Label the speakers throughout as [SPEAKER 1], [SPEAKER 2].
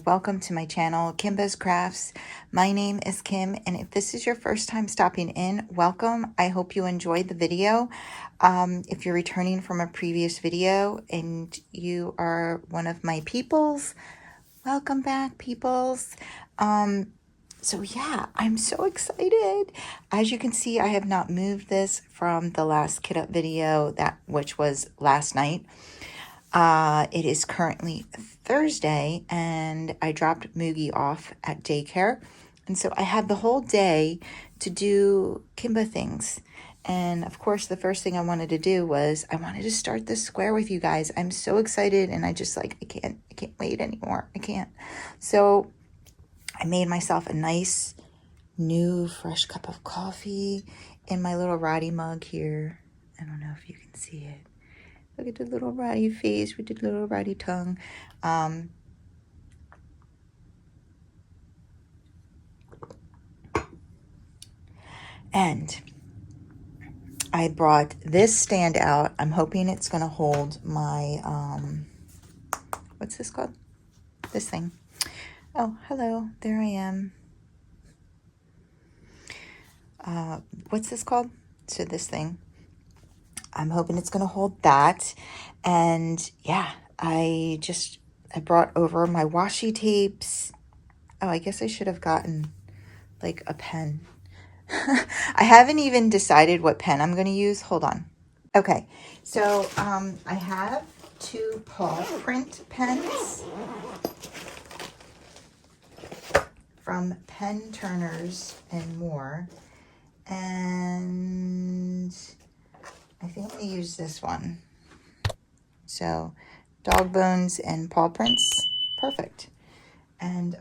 [SPEAKER 1] welcome to my channel, Kimbaskrafts. My name is Kim, and if this is your first time stopping in, welcome. I hope you enjoyed the video. If you're returning from a previous video and you are one of my peoples, welcome back, peoples. So yeah, I'm so excited. As you can see, I have not moved this from the last kit up video, which was last night. It is currently Thursday, and I dropped Moogie off at daycare. And so I had the whole day to do Kimba things. And of course, the first thing I wanted to do was I wanted to start this square with you guys. I'm so excited, and I just I can't wait anymore. I can't. So I made myself a nice new fresh cup of coffee in my little Roddy mug here. I don't know if you can see it. Look at the little Roddy face with the little Roddy tongue. And I brought this stand out. I'm hoping it's going to hold my, what's this called? This thing. Oh, hello. There I am. What's this called? So this thing. I'm hoping it's going to hold that. And yeah, I brought over my washi tapes. Oh, I guess I should have gotten like a pen. I haven't even decided what pen I'm going to use. Hold on. Okay, so I have two paw print pens from Penturningz and More. And I think I'm going to use this one. So, dog bones and paw prints. Perfect. And,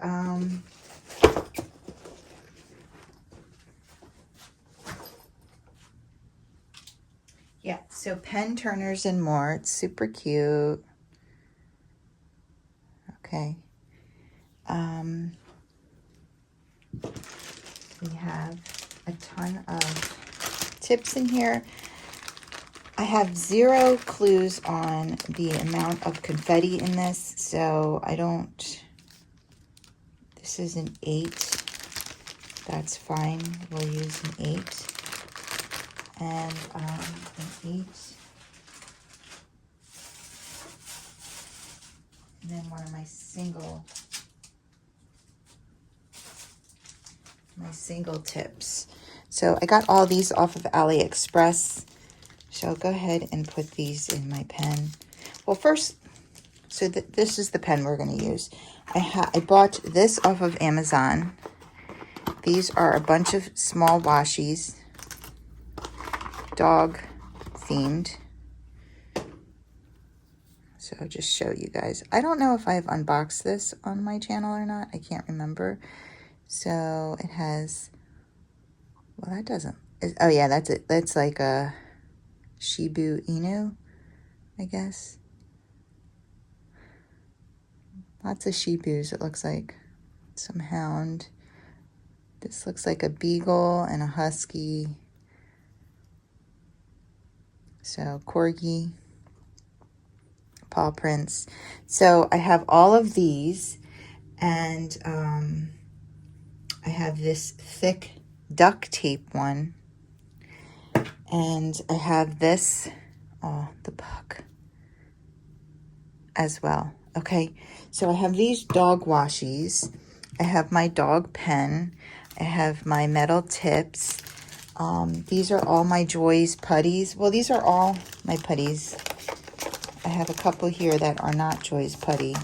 [SPEAKER 1] yeah, so Penturningz and More. It's super cute. Okay. We have a ton of tips in here. I have 0 clues on the amount of confetti in this, so I don't, this is an 8. That's fine. We'll use an 8. And an 8. And then one of my single tips. So I got all these off of AliExpress. So I'll go ahead and put these in my pen. Well, first, so this is the pen we're going to use. I bought this off of Amazon. These are a bunch of small washies, dog themed. So I'll just show you guys. I don't know if I've unboxed this on my channel or not. I can't remember. So it has, well, that doesn't, oh yeah, that's it. That's like a Shiba Inu, I guess. Lots of Shibus, it looks like. Some hound. This looks like a beagle and a husky. So corgi, paw prints. So I have all of these, and I have this thick duct tape one. And I have this, oh, the puck as well. Okay, so I have these dog washies. I have my dog pen. I have my metal tips. These are all my Joy's putties. Well, these are all my putties. I have a couple here that are not Joy's putty,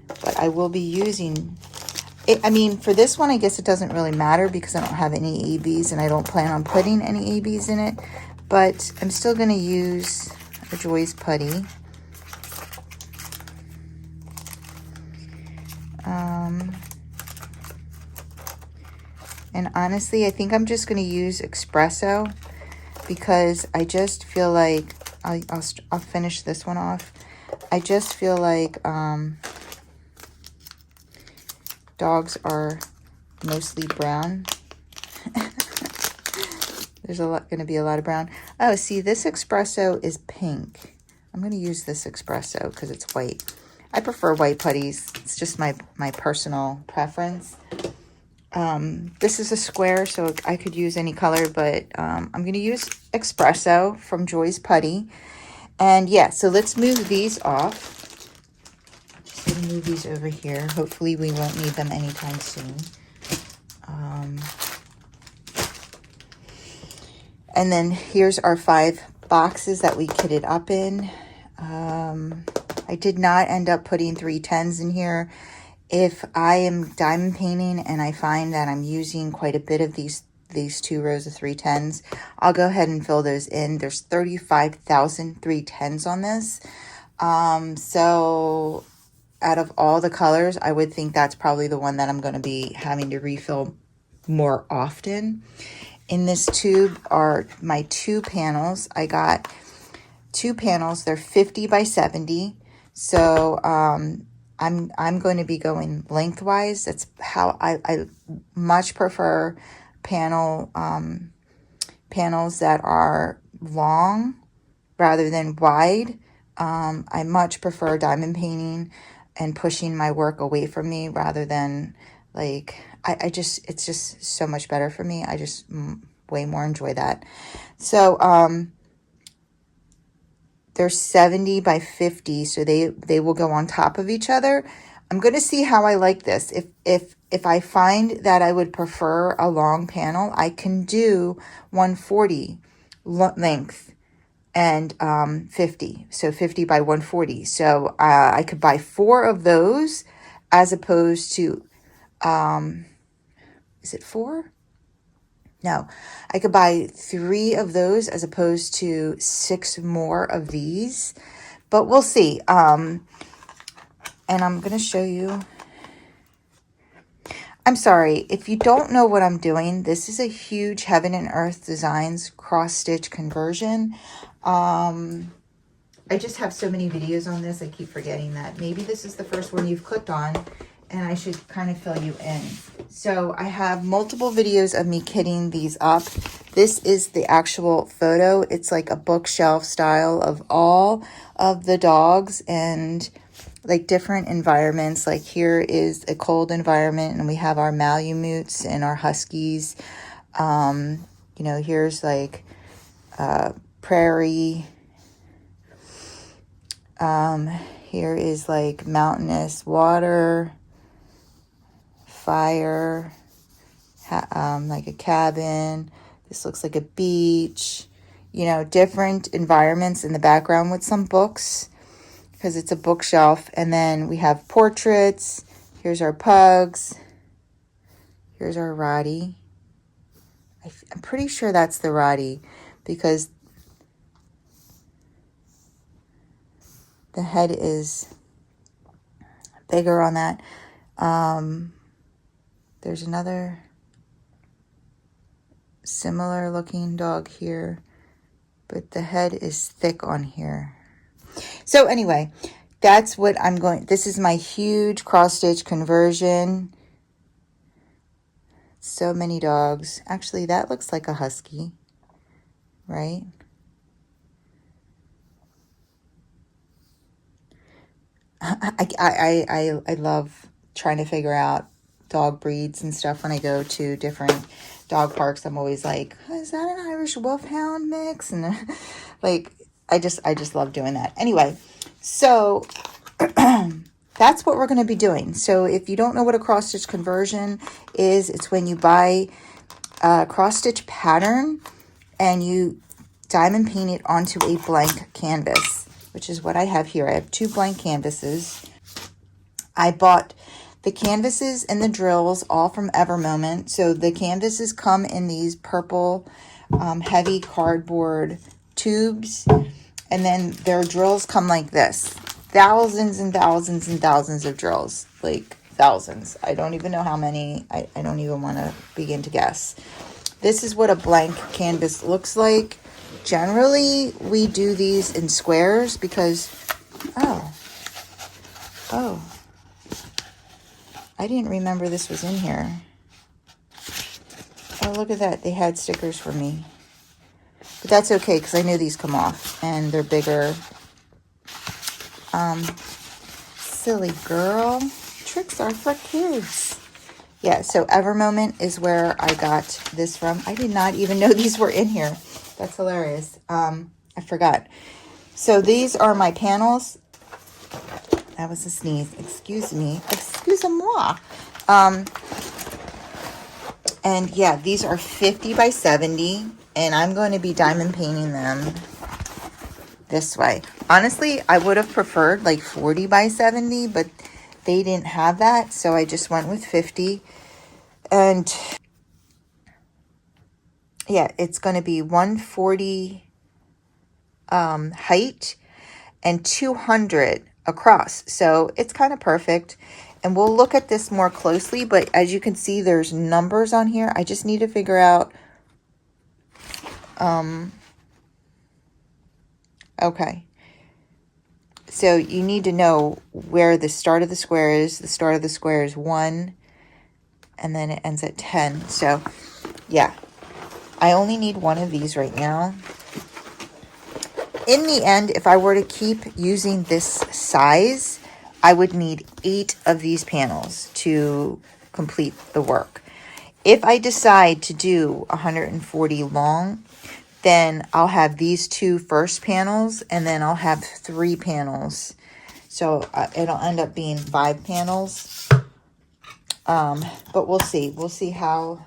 [SPEAKER 1] but I will be using it. I mean, for this one, I guess it doesn't really matter because I don't have any ABs and I don't plan on putting any ABs in it. But I'm still going to use a Joy's putty. And honestly, I think I'm just going to use espresso because I just feel like, I'll finish this one off. I just feel like dogs are mostly brown. There's going to be a lot of brown. Oh, see, this espresso is pink. I'm going to use this espresso because it's white. I prefer white putties. It's just my personal preference. This is a square, so I could use any color, but I'm going to use Espresso from Joy's Putty. And yeah, so let's move these off. Just going to move these over here. Hopefully we won't need them anytime soon. And then here's our 5 boxes that we kitted up in. I did not end up putting 310s in here. If I am diamond painting and I find that I'm using quite a bit of these 2 rows of 310s, I'll go ahead and fill those in. There's 35,000 310s on this. So out of all the colors, I would think that's probably the one that I'm going to be having to refill more often. In this tube are my 2 panels. I got 2 panels. They're 50 by 70. So I'm going to be going lengthwise. That's how I much prefer panels that are long rather than wide. I much prefer diamond painting and pushing my work away from me rather than like, it's just so much better for me. I just way more enjoy that. So, they're 70 by 50, so they will go on top of each other. I'm going to see how I like this. If I find that I would prefer a long panel, I can do 140 length and 50. So 50 by 140. So I could buy 4 of those as opposed to, is it 4? No, I could buy 3 of those as opposed to 6 more of these, but we'll see. And I'm going to show you. I'm sorry, if you don't know what I'm doing, this is a huge Heaven and Earth Designs cross-stitch conversion. I just have so many videos on this, I keep forgetting that. Maybe this is the first one you've clicked on, and I should kind of fill you in. So I have multiple videos of me kitting these up. This is the actual photo. It's like a bookshelf style of all of the dogs and like different environments. Like here is a cold environment and we have our Malamutes and our Huskies. You know, here's like prairie. Here is like mountainous water, fire, like a cabin. This looks like a beach, you know, different environments in the background with some books because it's a bookshelf. And then we have portraits. Here's our pugs. Here's our Roddy. I'm pretty sure that's the Roddy because the head is bigger on that. There's another similar looking dog here, but the head is thick on here. So anyway, that's what I'm going. This is my huge cross-stitch conversion. So many dogs. Actually, that looks like a husky, right? I love trying to figure out dog breeds and stuff when I go to different dog parks. I'm always like, oh, is that an Irish Wolfhound mix? And like, I just love doing that. Anyway, so that's what we're going to be doing. So if you don't know what a cross stitch conversion is, it's when you buy a cross stitch pattern and you diamond paint it onto a blank canvas, which is what I have here. I have 2 blank canvases. I bought the canvases and the drills all from Evermoment. So the canvases come in these purple heavy cardboard tubes. And then their drills come like this. Thousands and thousands and thousands of drills. Like thousands. I don't even know how many. I don't even want to begin to guess. This is what a blank canvas looks like. Generally, we do these in squares because, oh, I didn't remember this was in here. Oh, look at that. They had stickers for me. But that's okay because I knew these come off and they're bigger. silly girl. Tricks are for kids. Yeah, so Evermoment is where I got this from. I did not even know these were in here. That's hilarious. I forgot. So these are my panels. That was a sneeze. Excuse me. Excuse-moi. And yeah, these are 50 by 70. And I'm going to be diamond painting them this way. Honestly, I would have preferred like 40 by 70, but they didn't have that. So I just went with 50. And yeah, it's going to be 140 height and 200 across. So it's kind of perfect. And we'll look at this more closely, but as you can see, there's numbers on here. I just need to figure out, okay. So you need to know where the start of the square is. The start of the square is 1, and then it ends at 10. So yeah, I only need one of these right now. In the end, if I were to keep using this size, I would need 8 of these panels to complete the work. If I decide to do 140 long, then I'll have these 2 first panels, and then I'll have 3 panels. So it'll end up being 5 panels. But we'll see. We'll see how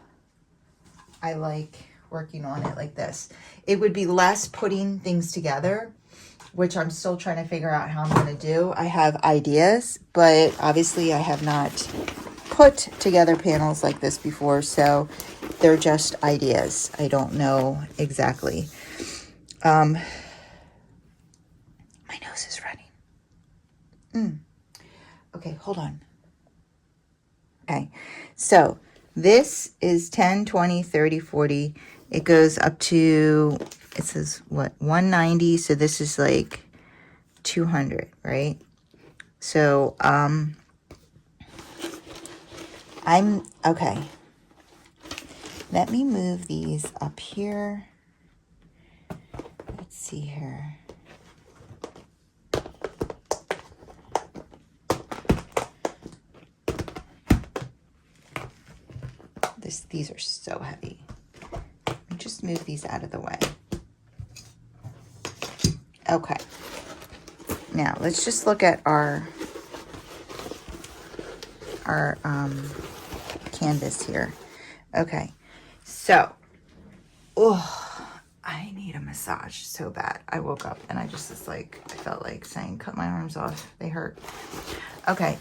[SPEAKER 1] I like working on it like this. It would be less putting things together, which I'm still trying to figure out how I'm going to do. I have ideas, but obviously I have not put together panels like this before, so they're just ideas. I don't know exactly. My nose is running. Okay, hold on. Okay, so this is 10, 20, 30, 40. It goes up to, it says what, 190. So this is like 200, right? So, okay. Let me move these up here. Let's see here. These are so heavy. Let me just move these out of the way. Okay. Now let's just look at our canvas here. Okay. So, I need a massage so bad. I woke up and I just was like, I felt like saying, cut my arms off. They hurt. Okay.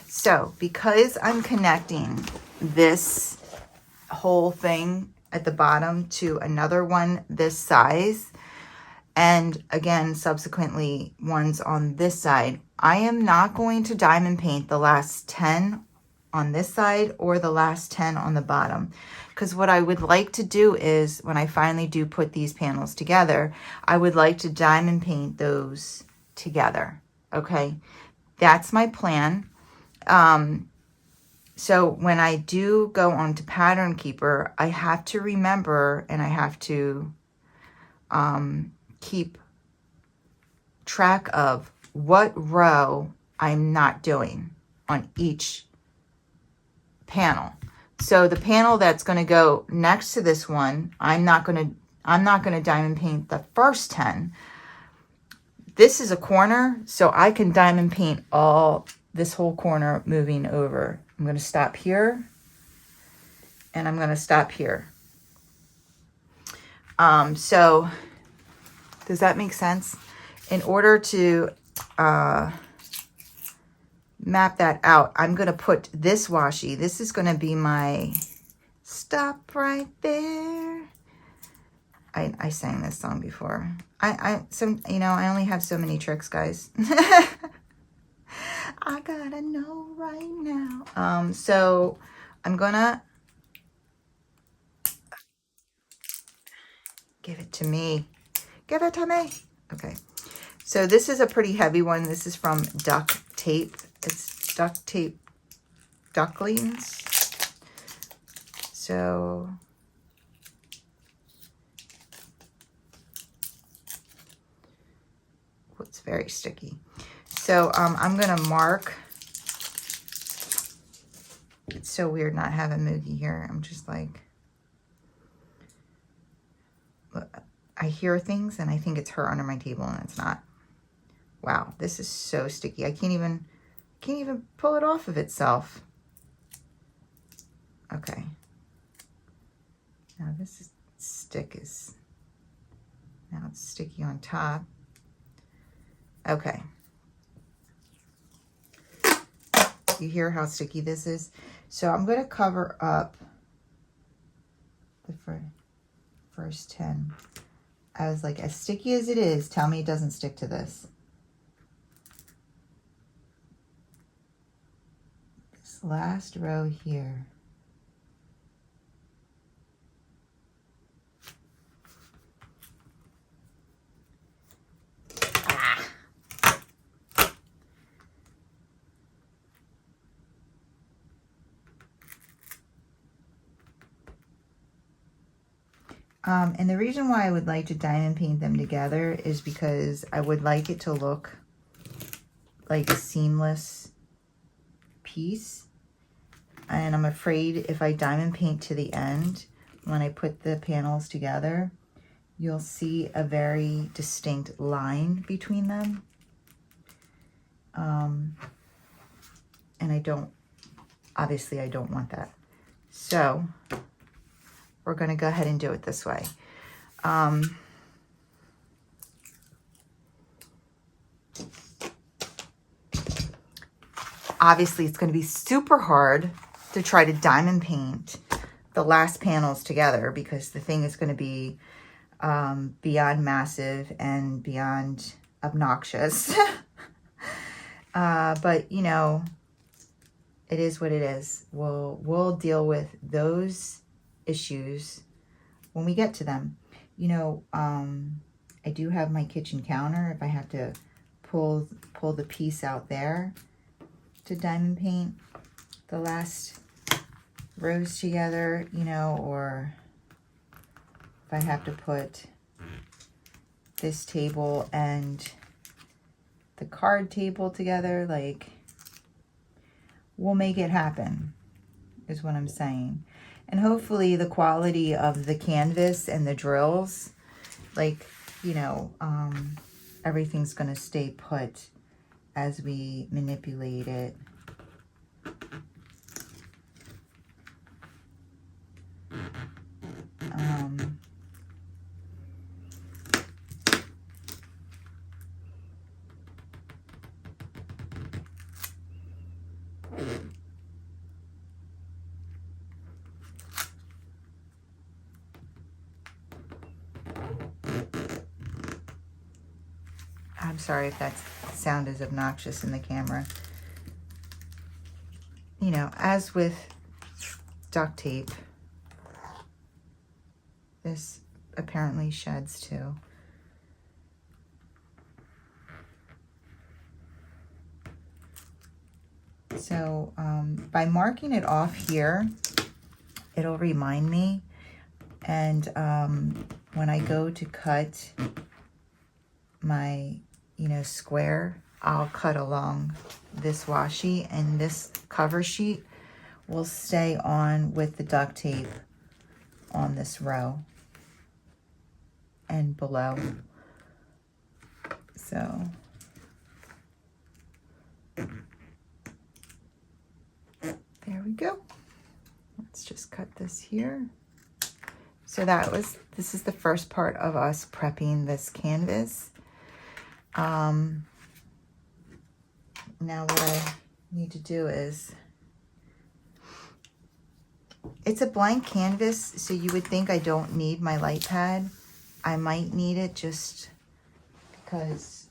[SPEAKER 1] So because I'm connecting this whole thing at the bottom to another one this size, and again, subsequently ones on this side, I am not going to diamond paint the last 10 on this side or the last 10 on the bottom. Because what I would like to do is, when I finally do put these panels together, I would like to diamond paint those together. Okay, that's my plan. So when I do go on to Pattern Keeper, I have to remember, and I have to keep track of what row I'm not doing on each panel. So the panel that's going to go next to this one, I'm not going to diamond paint the first 10. This is a corner, so I can diamond paint all this whole corner moving over. I'm going to stop here, and I'm going to stop here. So does that make sense? In order to map that out, I'm going to put this washi. This is going to be my stop right there. I sang this song before. I only have so many tricks, guys. I gotta know right now. So I'm gonna give it to me. Give it to me. Okay. So this is a pretty heavy one. This is from Duct Tape. It's Duct Tape Ducklings. So it's very sticky. So I'm gonna mark. It's so weird not having Moogie here. I'm just like, I hear things and I think it's her under my table and it's not. Wow, this is so sticky. I can't even pull it off of itself. Okay. Now this stick is, now it's sticky on top. Okay. You hear how sticky this is? So I'm going to cover up the first 10. I was like, as sticky as it is, tell me it doesn't stick to this. This last row here. And the reason why I would like to diamond paint them together is because I would like it to look like a seamless piece. And I'm afraid if I diamond paint to the end, when I put the panels together, you'll see a very distinct line between them. And obviously I don't want that. So we're going to go ahead and do it this way. Obviously, it's going to be super hard to try to diamond paint the last panels together because the thing is going to be beyond massive and beyond obnoxious. But, you know, it is what it is. We'll deal with those issues when we get to them. You know, I do have my kitchen counter if I have to pull the piece out there to diamond paint the last rows together, you know, or if I have to put this table and the card table together, like, we'll make it happen, is what I'm saying. And hopefully the quality of the canvas and the drills, like, you know, everything's going to stay put as we manipulate it. I'm sorry if that sound is obnoxious in the camera. You know, as with duct tape, this apparently sheds too. So by marking it off here, it'll remind me. And when I go to cut my, you know, square, I'll cut along this washi, and this cover sheet will stay on with the duct tape on this row and below. So there we go. Let's just cut this here. So this is the first part of us prepping this canvas. Now what I need to do is, it's a blank canvas, so you would think I don't need my light pad. I might need it just because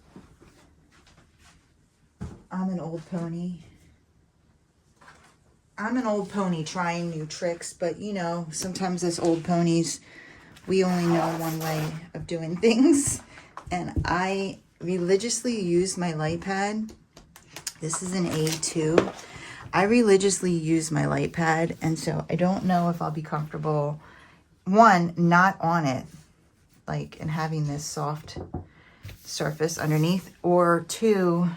[SPEAKER 1] I'm an old pony. I'm an old pony trying new tricks, but you know, sometimes as old ponies, we only know one way of doing things. And I religiously use my light pad. This is an A2. I religiously use my light pad, and so I don't know if I'll be comfortable, one, not on it, like, and having this soft surface underneath, or two,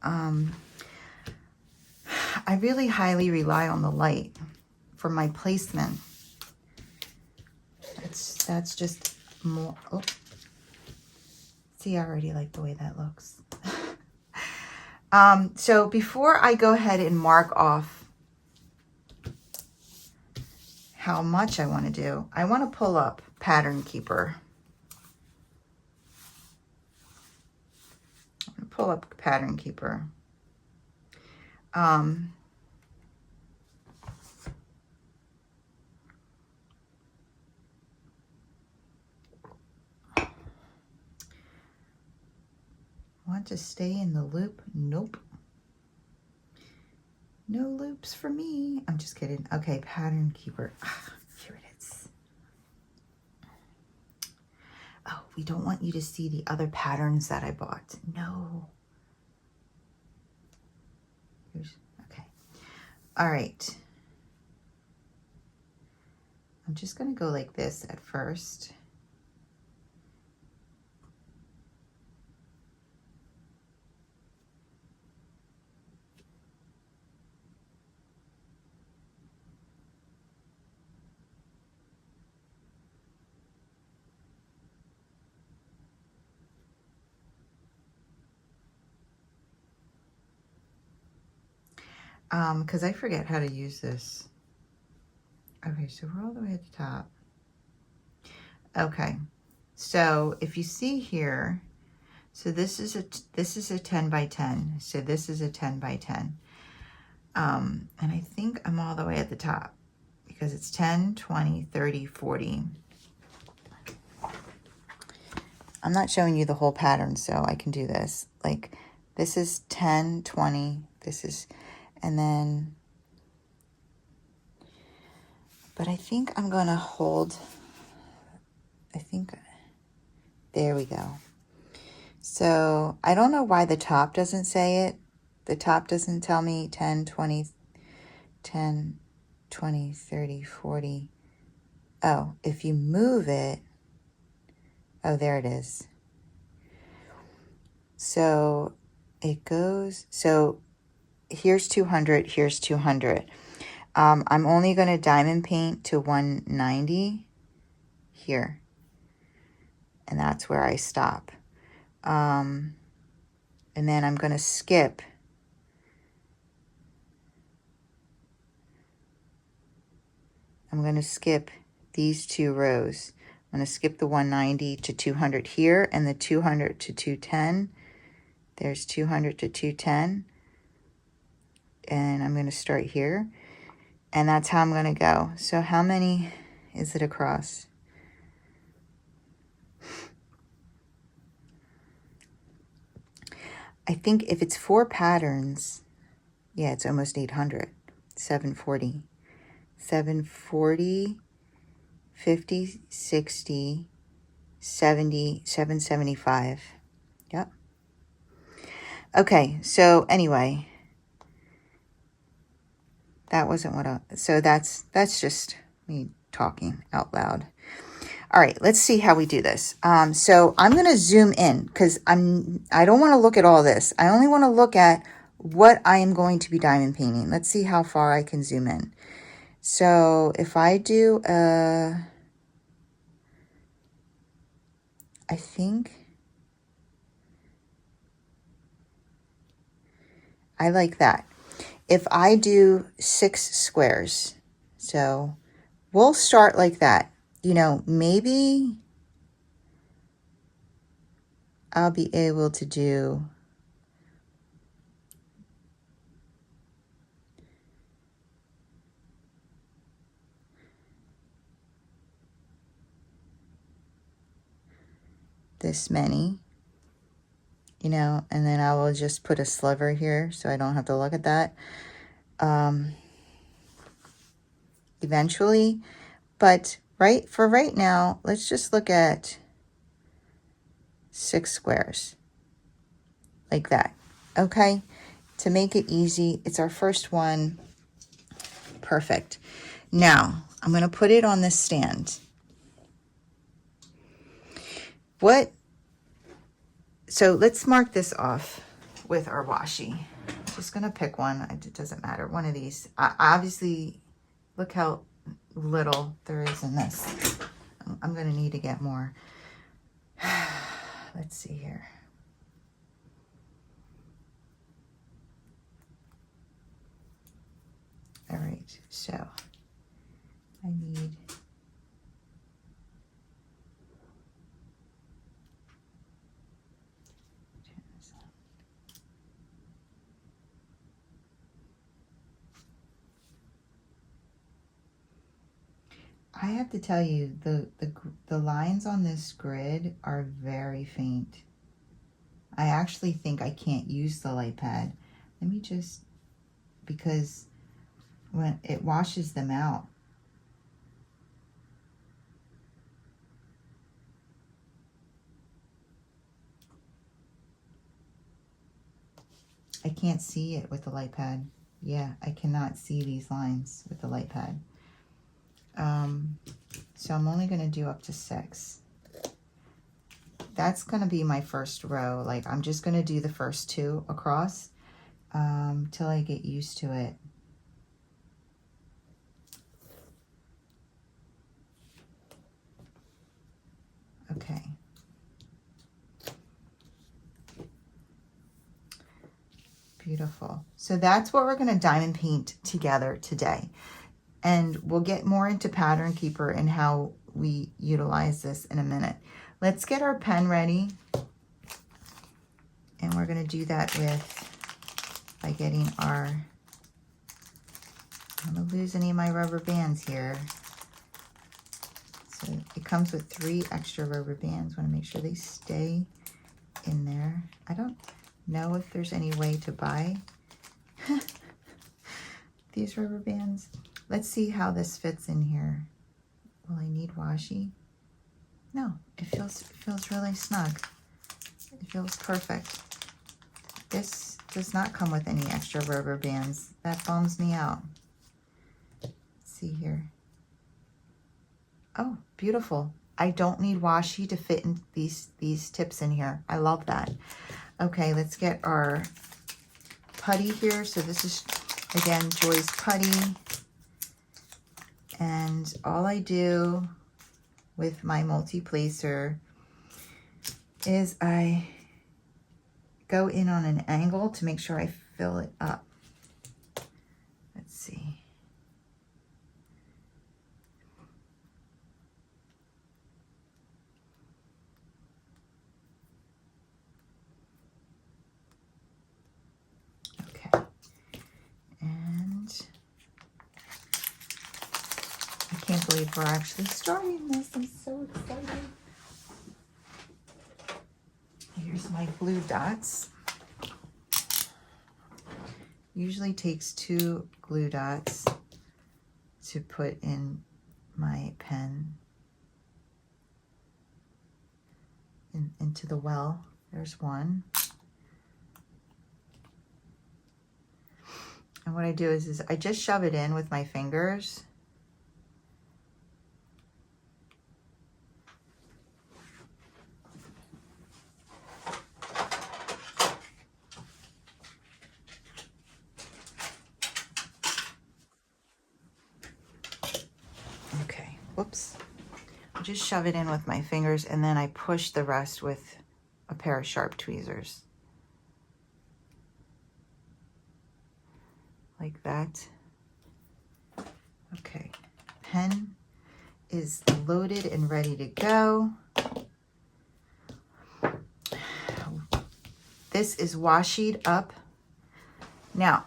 [SPEAKER 1] I really highly rely on the light for my placement. That's just more, oh, see, I already like the way that looks. So before I go ahead and mark off how much I want to do, I want to pull up Pattern Keeper. I'm going to pull up Pattern Keeper. Want to stay in the loop? Nope. No loops for me. I'm just kidding. Okay, Pattern Keeper. Here it is. Oh, we don't want you to see the other patterns that I bought. No. Okay. All right. I'm just going to go like this at first. Because I forget how to use this. Okay, so we're all the way at the top. Okay, so if you see here, so this is a 10 by 10. So this is a 10 by 10. And I think I'm all the way at the top because it's 10, 20, 30, 40. I'm not showing you the whole pattern, so I can do this. Like this is 10, 20, this is, and then, but I think I'm gonna hold, I think, there we go. So I don't know why the top doesn't say it. The top doesn't tell me 10, 20, 10, 20, 30, 40. Oh, if you move it, oh, there it is. So it goes, so here's 200, here's 200. I'm only going to diamond paint to 190 here. And that's where I stop. And then I'm going to skip. I'm going to skip these two rows. I'm going to skip the 190 to 200 here and the 200 to 210. There's 200 to 210. And I'm going to start here. And that's how I'm going to go. So how many is it across? I think if it's 4 patterns, yeah, it's almost 800. 740. 740, 50, 60, 70, 775. Yep. Okay, so anyway, that wasn't what I, so that's just me talking out loud. All right, let's see how we do this. So I'm going to zoom in because I don't want to look at all this. I only want to look at what I am going to be diamond painting. Let's see how far I can zoom in. So if I do, I think I like that. If I do 6 squares, so we'll start like that. You know, maybe I'll be able to do this many, you know, and then I will just put a sliver here so I don't have to look at that eventually. But for right now, let's just look at 6 squares like that. Okay, to make it easy, it's our first one. Perfect. Now I'm going to put it on this stand. What So let's mark this off with our washi. Just gonna pick one. It doesn't matter. One of these. Obviously, look how little there is in this. I'm gonna need to get more. Let's see here. All right, so I need I have to tell you, the lines on this grid are very faint. I actually think I can't use the light pad. Let me just, because when it washes them out. I can't see it with the light pad. Yeah, I cannot see these lines with the light pad. So I'm only going to do up to 6. That's going to be my first row. Like, I'm just going to do the first 2 across till I get used to it. Okay. Beautiful. So that's what we're going to diamond paint together today. And we'll get more into Pattern Keeper and how we utilize this in a minute. Let's get our pen ready. And we're going to do that by getting our, I don't want to lose any of my rubber bands here. So it comes with 3 extra rubber bands. Want to make sure they stay in there. I don't know if there's any way to buy these rubber bands. Let's see how this fits in here. Will I need washi? No, it feels really snug. It feels perfect. This does not come with any extra rubber bands. That bums me out. Let's see here. Oh, beautiful. I don't need washi to fit in these tips in here. I love that. Okay, let's get our putty here. So this is, again, Joy's putty. And all I do with my multi-placer is I go in on an angle to make sure I fill it up. Let's see. Okay. And I can't believe we're actually starting this. I'm so excited. Here's my glue dots. Usually takes 2 glue dots to put in my pen into the well. There's 1. And what I do is I just shove it in with my fingers. Okay, whoops. I just shove it in with my fingers and then I push the rest with a pair of sharp tweezers. Like that. Okay, pen is loaded and ready to go. This is washied up. Now,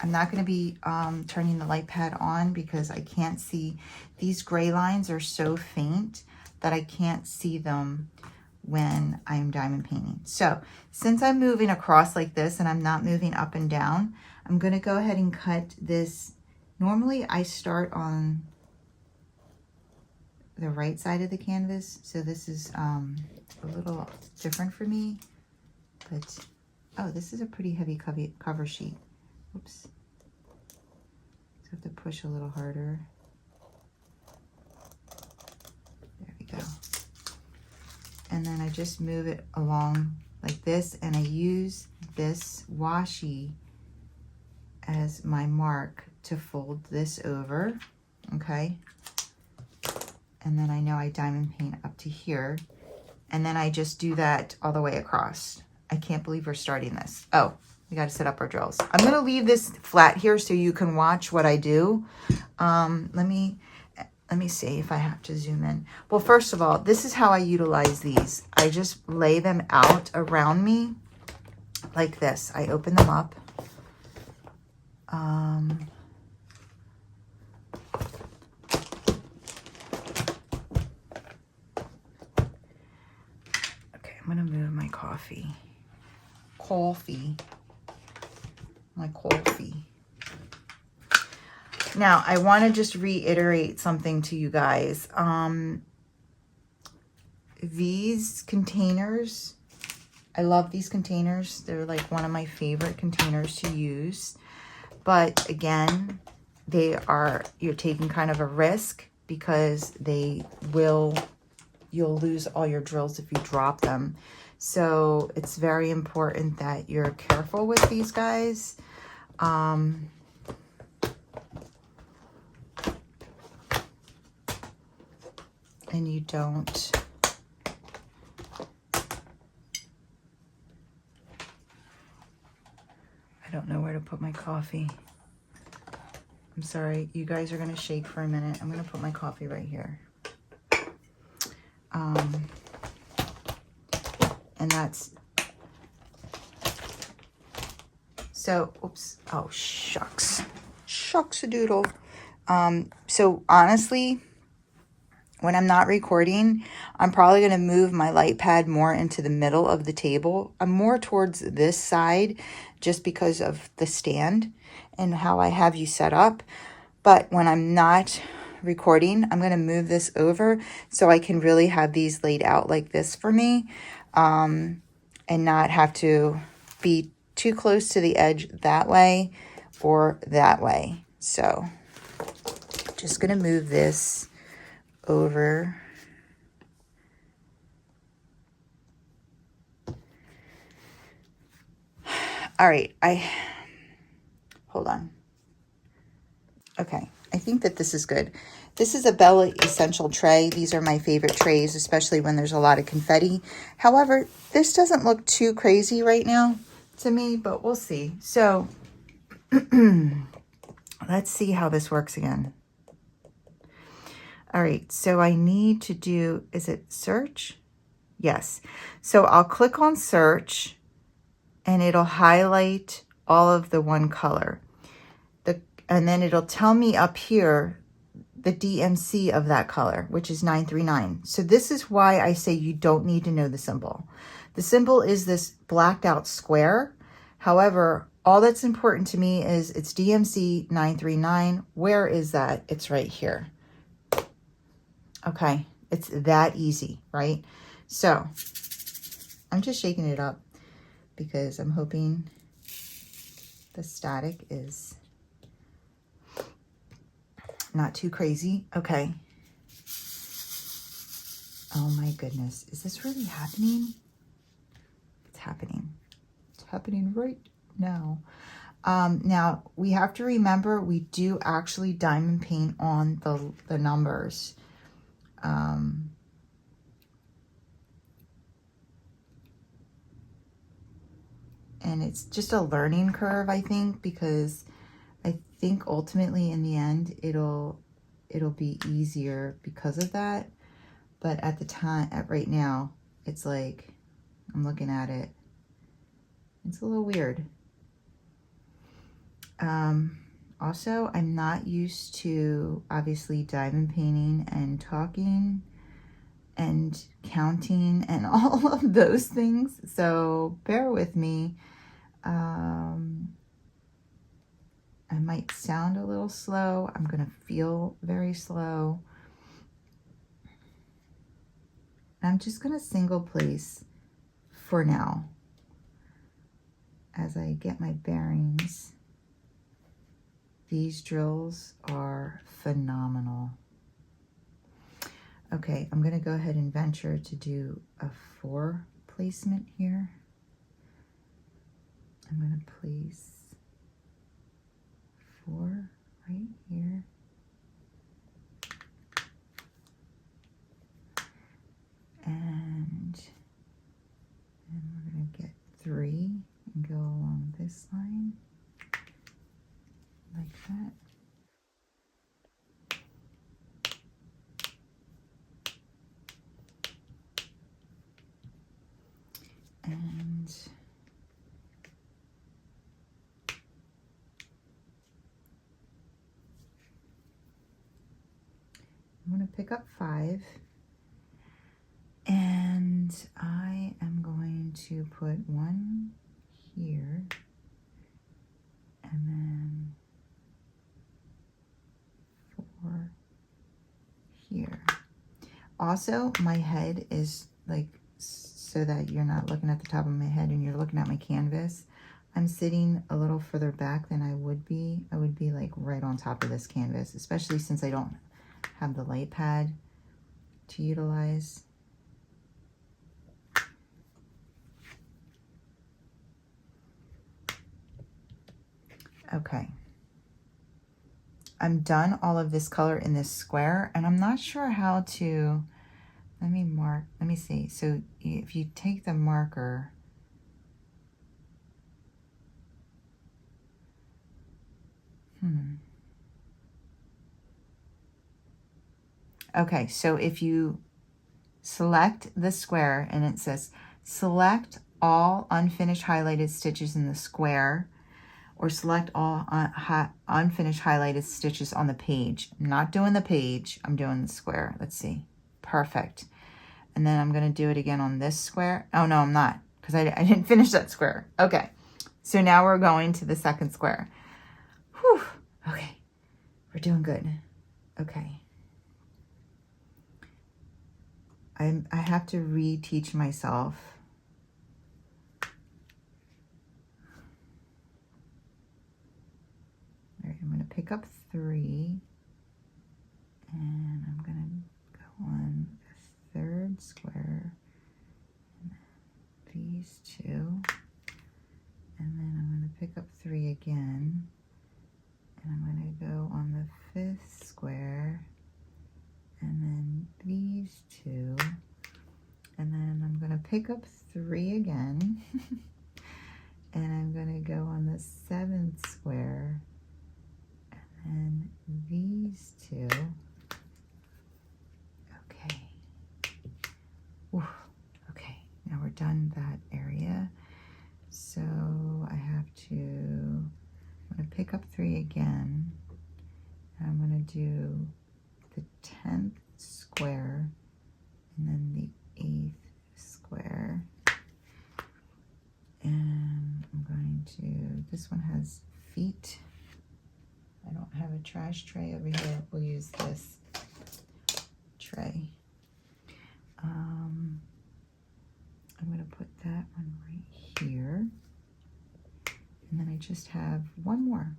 [SPEAKER 1] I'm not going to be turning the light pad on because I can't see. These gray lines are so faint that I can't see them when I'm diamond painting. So since I'm moving across like this and I'm not moving up and down, I'm going to go ahead and cut this. Normally I start on the right side of the canvas, so this is a little different for me, but oh, this is a pretty heavy cover sheet. Oops. So I have to push a little harder. and then I just move it along like this, and I use this washi as my mark to fold this over, okay? And then I know I diamond paint up to here, and then I just do that all the way across. I can't believe we're starting this. Oh, we got to set up our drills. I'm gonna leave this flat here so you can watch what I do. Let me see if I have to zoom in. Well, first of all, this is how I utilize these. I just lay them out around me like this. I open them up. Okay, I'm gonna move my coffee. My coffee. Now, I want to just reiterate something to you guys. These containers, I love these containers. They're like one of my favorite containers to use. But again, you're taking kind of a risk because you'll lose all your drills if you drop them. So it's very important that you're careful with these guys. And you don't, I don't know where to put my coffee. I'm sorry, you guys are gonna shake for a minute. I'm gonna put my coffee right here. And that's, so, oops, oh, shucks. Shucks a doodle. So honestly, when I'm not recording, I'm probably going to move my light pad more into the middle of the table. I'm more towards this side just because of the stand and how I have you set up. But when I'm not recording, I'm going to move this over so I can really have these laid out like this for me, and not have to be too close to the edge that way or that way. So just going to move this over. All right, hold on. Okay, I think that this is good. This is a Bella Essential tray. These are my favorite trays, especially when there's a lot of confetti. However, this doesn't look too crazy right now to me, but we'll see. So let's see how this works again. All right, so I need to do, is it search? Yes. So I'll click on search and it'll highlight all of the one color. And then it'll tell me up here the DMC of that color, which is 939. So this is why I say you don't need to know the symbol. The symbol is this blacked out square. However, all that's important to me is it's DMC 939. Where is that? It's right here. Okay, it's that easy, right? So I'm just shaking it up because I'm hoping the static is not too crazy. Okay. Oh my goodness. Is this really happening? It's happening. It's happening right now. Now we have to remember we do actually diamond paint on the numbers. And it's just a learning curve, I think, because I think ultimately in the end it'll be easier because of that. But at the time, right now, it's like I'm looking at it. It's a little weird. Also, I'm not used to obviously diamond painting and talking and counting and all of those things. So bear with me. I might sound a little slow. I'm going to feel very slow. I'm just going to single place for now as I get my bearings. These drills are phenomenal. Okay, I'm going to go ahead and venture to do a 4 placement here. I'm going to place 4 right here. And then we're going to get 3 and go along this line like that. And I'm going to pick up 5, and I am going to put 1 here, and then 4 here. Also, my head is like, so that you're not looking at the top of my head and you're looking at my canvas, I'm sitting a little further back than I would be. I would be like right on top of this canvas, especially since I don't have the light pad to utilize. Okay. I'm done all of this color in this square, and I'm not sure how to, let me mark, let me see. So if you take the marker, okay, so if you select the square and it says select all unfinished highlighted stitches in the square, or select all unfinished highlighted stitches on the page. I'm not doing the page, I'm doing the square. Let's see. Perfect. And then I'm going to do it again on this square. Oh, no, I'm not, because I didn't finish that square. Okay. So now we're going to the second square. Whew. Okay. We're doing good. Okay. I have to reteach myself. All right, I'm going to pick up 3, and I'm going to go on the 3rd square, and these 2, and then I'm going to pick up 3 again, and I'm going to go on the 5th square, and then these 2, and then I'm going to pick up 3 again, and I'm going to go on the 7th square, and these 2. Okay. Ooh, okay, now we're done that area. So I have to, I'm going to pick up 3 again. And I'm going to do the 10th square and then the 8th square. And I'm going to, this one has feet. I don't have a trash tray over here. We'll use this tray. I'm going to put that one right here. And then I just have one more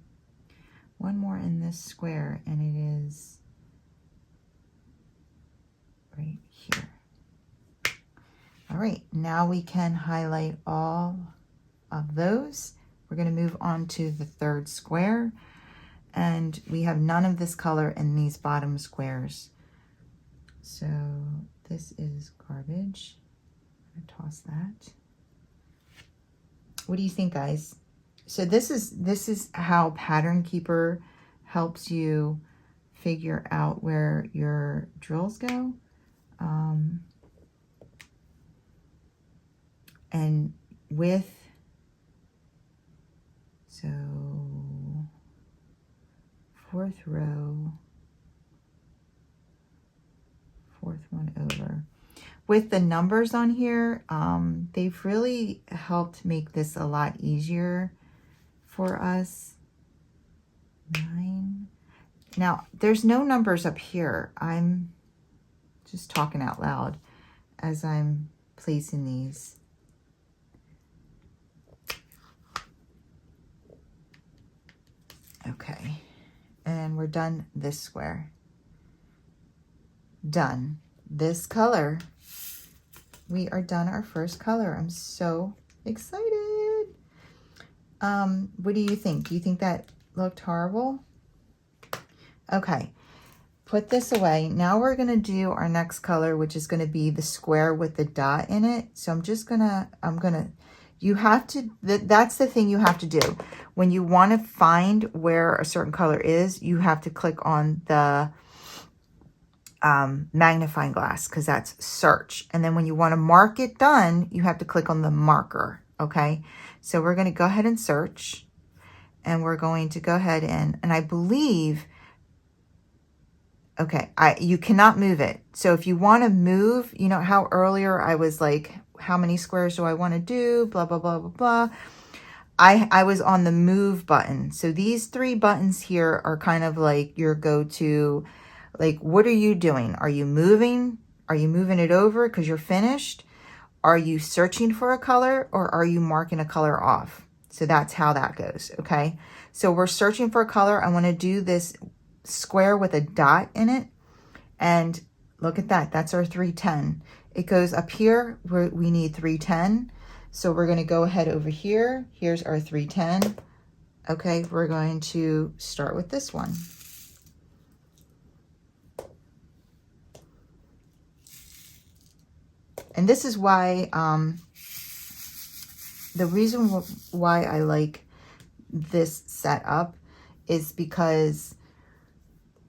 [SPEAKER 1] in this square, and it is right here. All right, now we can highlight all of those. We're going to move on to the 3rd square, and we have none of this color in these bottom squares. So this is garbage. I'm going to toss that. What do you think, guys? So this is how Pattern Keeper helps you figure out where your drills go. And with, so 4th row, 4th one over. With the numbers on here, they've really helped make this a lot easier for us. 9. Now, there's no numbers up here. I'm just talking out loud as I'm placing these. Okay, and we're done this square. Done. this color. We are done our first color. I'm so excited. What do you think? Do you think that looked horrible? Okay, put this away. Now we're gonna do our next color, which is gonna be the square with the dot in it. So you have to, that's the thing you have to do. When you wanna find where a certain color is, you have to click on the magnifying glass, because that's search. And then when you wanna mark it done, you have to click on the marker, okay? So we're gonna go ahead and search, and we're going to go ahead and I believe, okay, you cannot move it. So if you want to move, you know how earlier I was like, how many squares do I want to do? Blah, blah, blah, blah, blah. I was on the move button. So these 3 buttons here are kind of like your go-to, like, what are you doing? Are you moving? Are you moving it over because you're finished? Are you searching for a color, or are you marking a color off? So that's how that goes, okay? So we're searching for a color. I want to do this square with a dot in it, and look at that, that's our 310. It goes up here where we need 310, so we're going to go ahead over here. Here's our 310. Okay, we're going to start with this one. And this is why the reason why I like this setup is because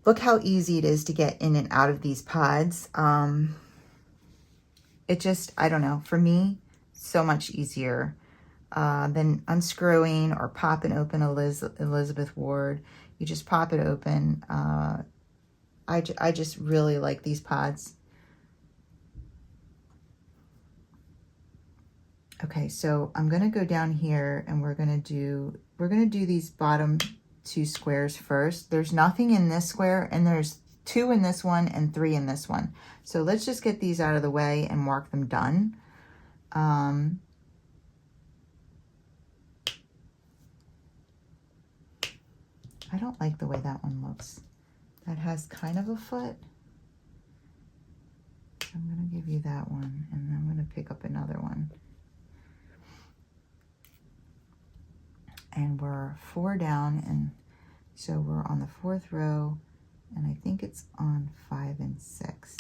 [SPEAKER 1] look how easy it is to get in and out of these pods. It just, I don't know, for me, so much easier than unscrewing or popping open Elizabeth Ward. You just pop it open. I just really like these pods. Okay, so I'm gonna go down here, and we're gonna do these bottom 2 squares first. There's nothing in this square, and there's 2 in this one and 3 in this one. So let's just get these out of the way and mark them done. I don't like the way that one looks. That has kind of a foot. I'm gonna give you that one, and then I'm gonna pick up another one. And we're 4 down, and so we're on the 4th row, and I think it's on 5 and 6.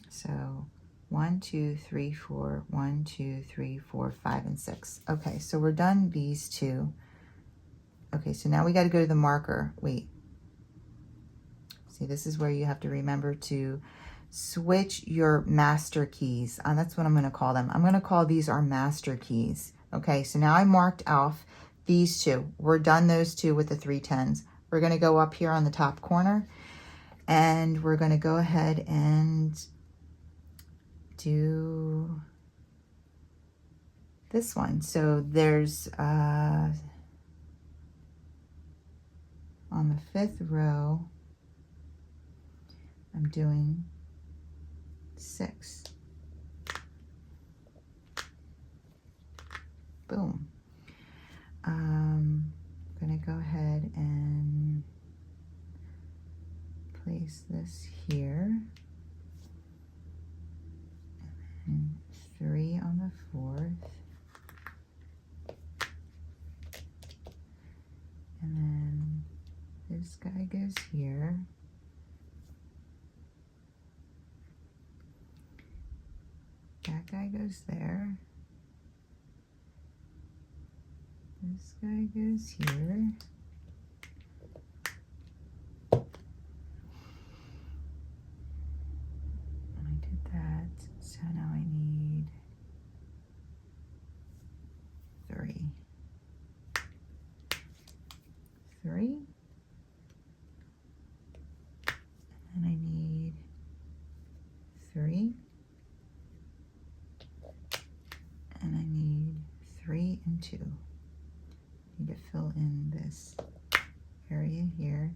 [SPEAKER 1] So 1, 2, 3, 4, 1, 2, 3, 4, 5, and 6. Okay, so we're done these 2. Okay, so now we got to go to the marker. Wait. See, this is where you have to remember to switch your master keys. That's what I'm going to call them. I'm going to call these our master keys. Okay, so now I marked off these 2. We're done those 2 with the 310s. We're going to go up here on the top corner, and we're going to go ahead and do this one. So there's on the 5th row, I'm doing 6. Boom. I'm gonna go ahead and place this here, and 3 on the 4th, and then this guy goes here. That guy goes there. This guy goes here. I did that, so now I need 3. 3. And I need 3. And I need 3 and 2. Need to fill in this area here.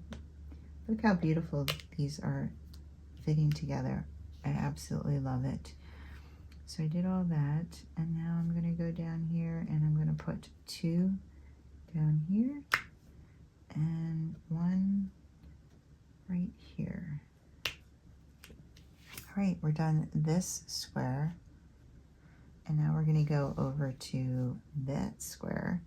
[SPEAKER 1] Look how beautiful these are fitting together. I absolutely love it. So I did all that, and now I'm going to go down here, and I'm going to put 2 down here and 1 right here. All right, we're done this square. And now we're going to go over to that square.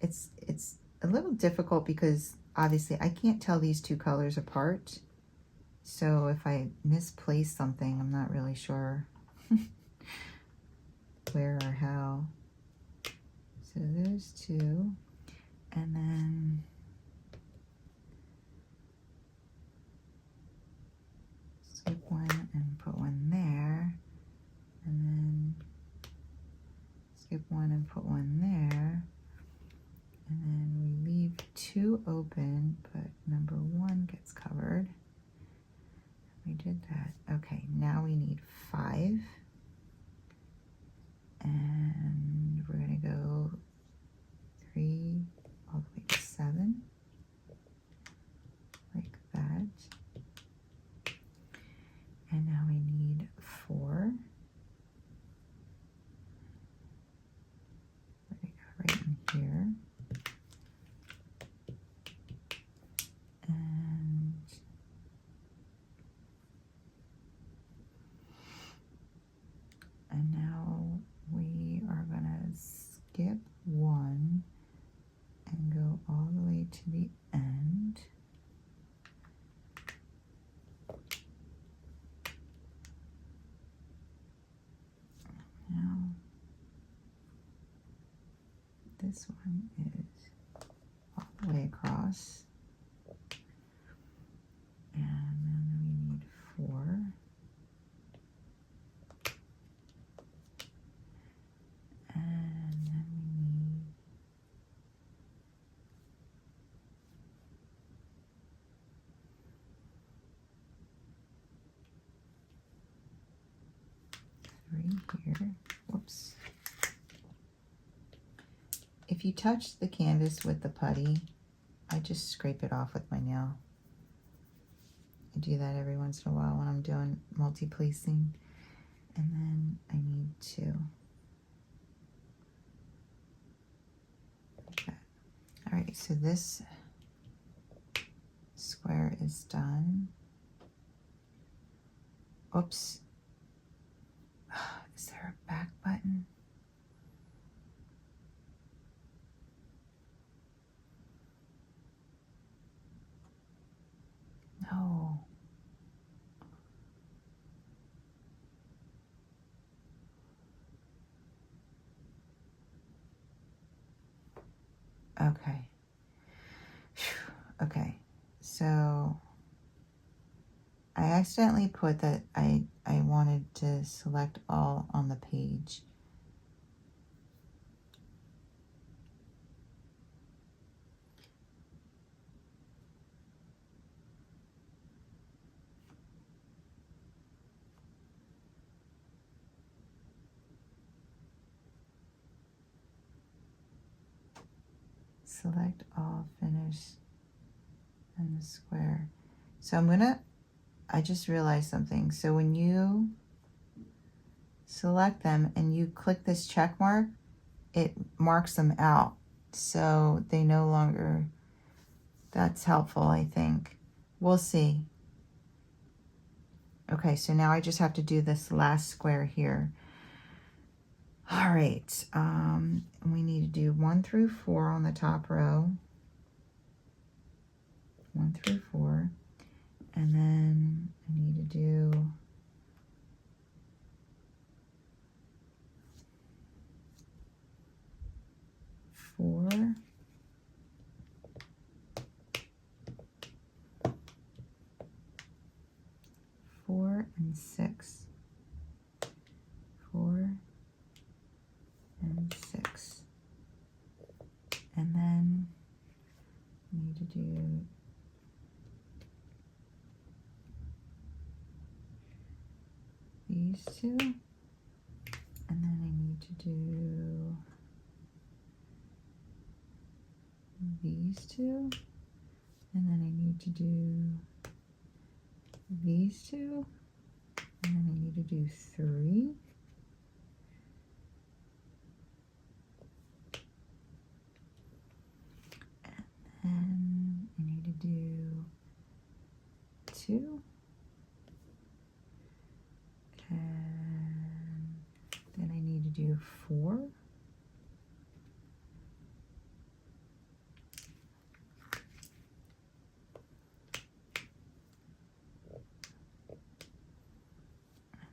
[SPEAKER 1] It's a little difficult because obviously I can't tell these two colors apart. So if I misplace something, I'm not really sure where or how. So there's two, and then skip one and put one there, and then skip one and put one there, and then we leave two open, but number one gets covered. We did that. Okay, now we need 5, and we're gonna go 3 all the way to 7, like that. And now we need 4. We're gonna go right in here. And now we are gonna skip 1 and go all the way to the end. Now this one is all the way across. And then we need 4. And then we need 3 here. Whoops. If you touch the canvas with the putty, I just scrape it off with my nail. I do that every once in a while when I'm doing multi-placing. And then I need 2. Okay. All right, so this square is done. Oops. Is there a back button? No. Okay. Okay. So I accidentally put that I wanted to select all on the page. Select all, finish, and the square. So I just realized something. So when you select them and you click this check mark, it marks them out. So they no longer, that's helpful, I think. We'll see. Okay, so now I just have to do this last square here. All right, we need to do 1 through 4 on the top row. 1 through 4. And then I need to do 4, 4 and 6, 4 and 6, and then I need to do these 2, and then I need to do these 2, and then I need to do these 2, and then I need to do 3, and then I need to do 2. And then I need to do 4. And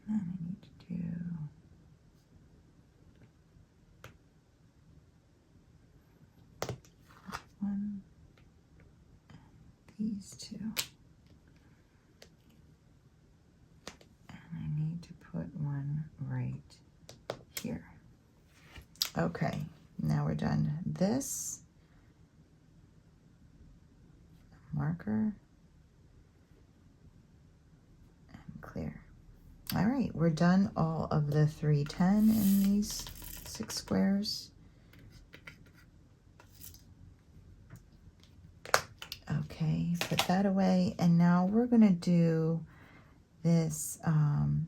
[SPEAKER 1] then I need to do 1, these 2. And I need to put 1 right here. Okay, now we're done this. Marker. And clear. All right, we're done all of the 310 in these 6 squares. Okay, put that away. And now we're gonna do this.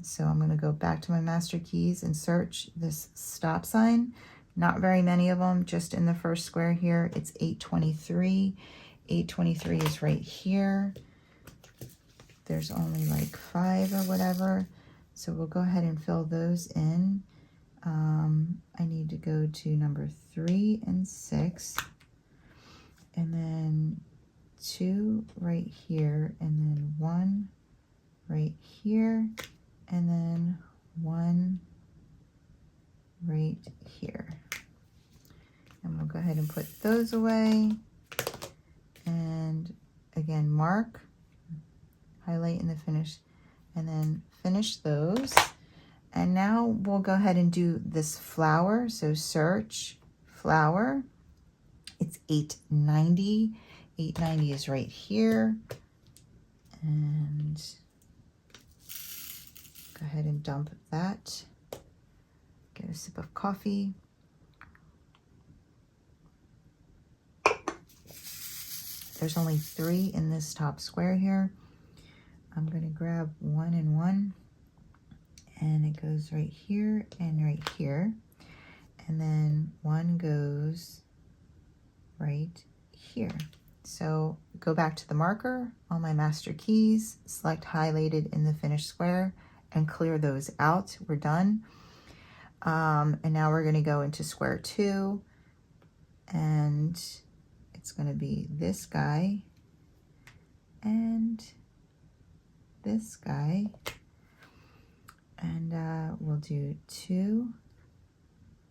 [SPEAKER 1] So I'm gonna go back to my master keys and search this stop sign. Not very many of them, just in the first square here. It's 823. 823 is right here. There's only like 5 or whatever. So we'll go ahead and fill those in. I need to go to number 3 and 6. And then 2 right here. And then 1 right here. And then 1 right here. And we'll go ahead and put those away. And again, mark, highlight in the finish, and then finish those. And now we'll go ahead and do this flower. So search flower. It's 890. 890 is right here. And go ahead and dump that. Get a sip of coffee. There's only 3 in this top square here. I'm going to grab 1 and 1. And it goes right here and right here. And then 1 goes right here. So go back to the marker on my master keys, select highlighted in the finished square, and clear those out. We're done. And now we're going to go into square 2. And it's going to be this guy and this guy. And we'll do 2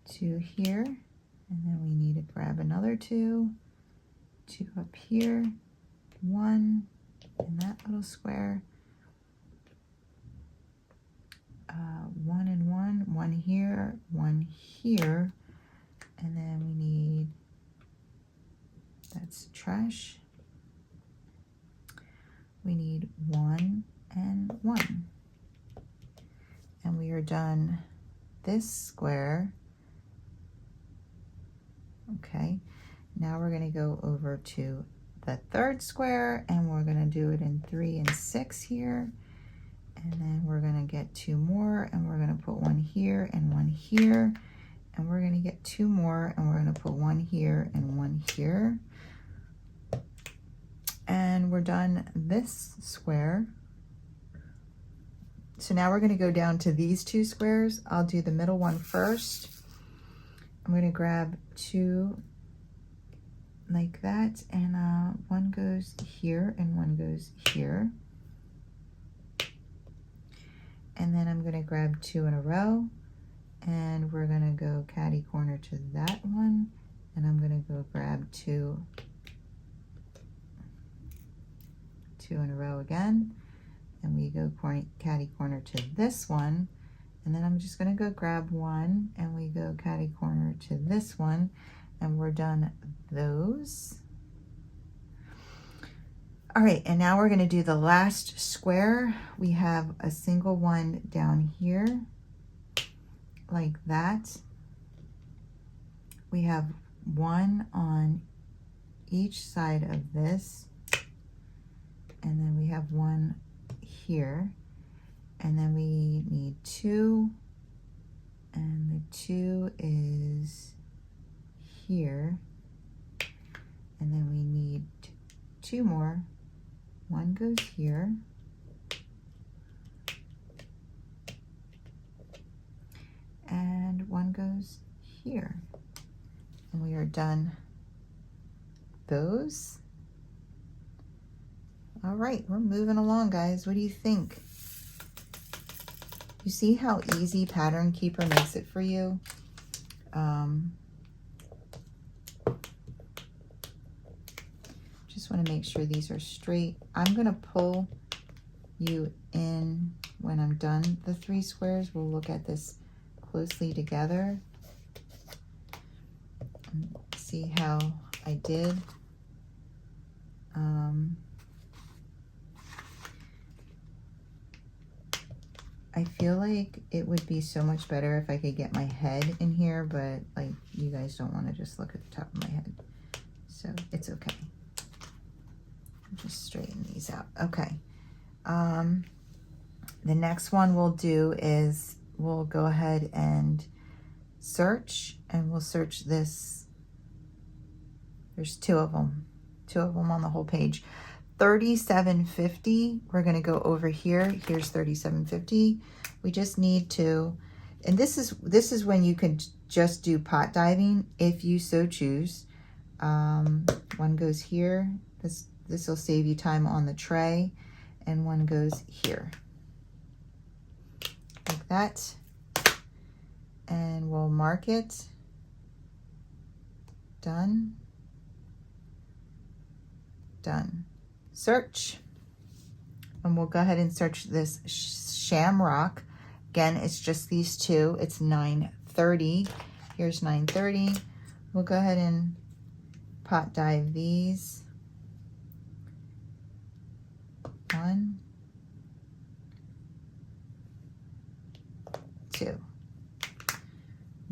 [SPEAKER 1] here. And then we need to grab another 2 up here, 1 in that little square, 1 and 1, 1 here, 1 here. And then we need, that's trash. We need 1 and 1. And we are done this square. Okay, now we're going to go over to the third square, and we're going to do it in 3 and 6 here. And then we're going to get 2 more, and we're going to put 1 here and 1 here. And we're going to get 2 more, and we're going to put 1 here and 1 here. And we're done this square. So now we're going to go down to these 2 squares. I'll do the middle one first. I'm going to grab 2 like that, and 1 goes here and 1 goes here. And then I'm going to grab 2 in a row, and we're going to go catty corner to that one, and I'm going to go grab 2 in a row again, and we go catty corner to this one, and then I'm just going to go grab 1, and we go catty corner to this one, and we're done those. All right, and now we're going to do the last square. We have a single one down here like that. We have 1 on each side of this, and then we have 1 here, and then we need 2, and the 2 is here, and then we need 2 more. 1 goes here, goes here. And we are done those. All right, we're moving along, guys. What do you think? You see how easy Pattern Keeper makes it for you? Just want to make sure these are straight. I'm going to pull you in when I'm done the 3 squares. We'll look at this closely together and see how I did. I feel like it would be so much better if I could get my head in here, but like you guys don't want to just look at the top of my head, so it's okay. Just straighten these out. Okay. The next one we'll do is we'll go ahead and search, and we'll search this. There's 2 of them on the whole page. 3750, we're going to go over here. Here's 3750. We just need to, and this is when you can just do pot diving if you so choose. One goes here. This will save you time on the tray, and one goes here like that, and we'll mark it. Done. Done. Search, and we'll go ahead and search this shamrock. Again, it's just these 2. It's 930. Here's 930. We'll go ahead and pot dive these. 1, 2.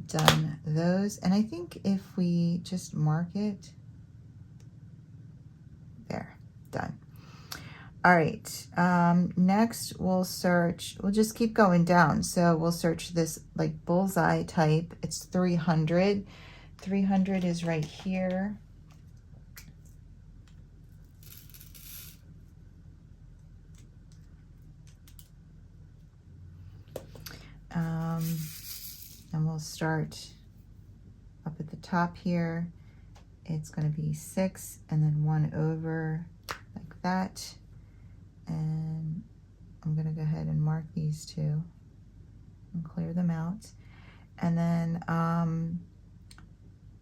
[SPEAKER 1] Done those, and I think if we just mark it there. Done. All right, next we'll search, we'll just keep going down. So we'll search this like bullseye type. It's 300. 300 is right here. And we'll start up at the top here. It's going to be 6 and then 1 over like that. And I'm going to go ahead and mark these 2 and clear them out. And then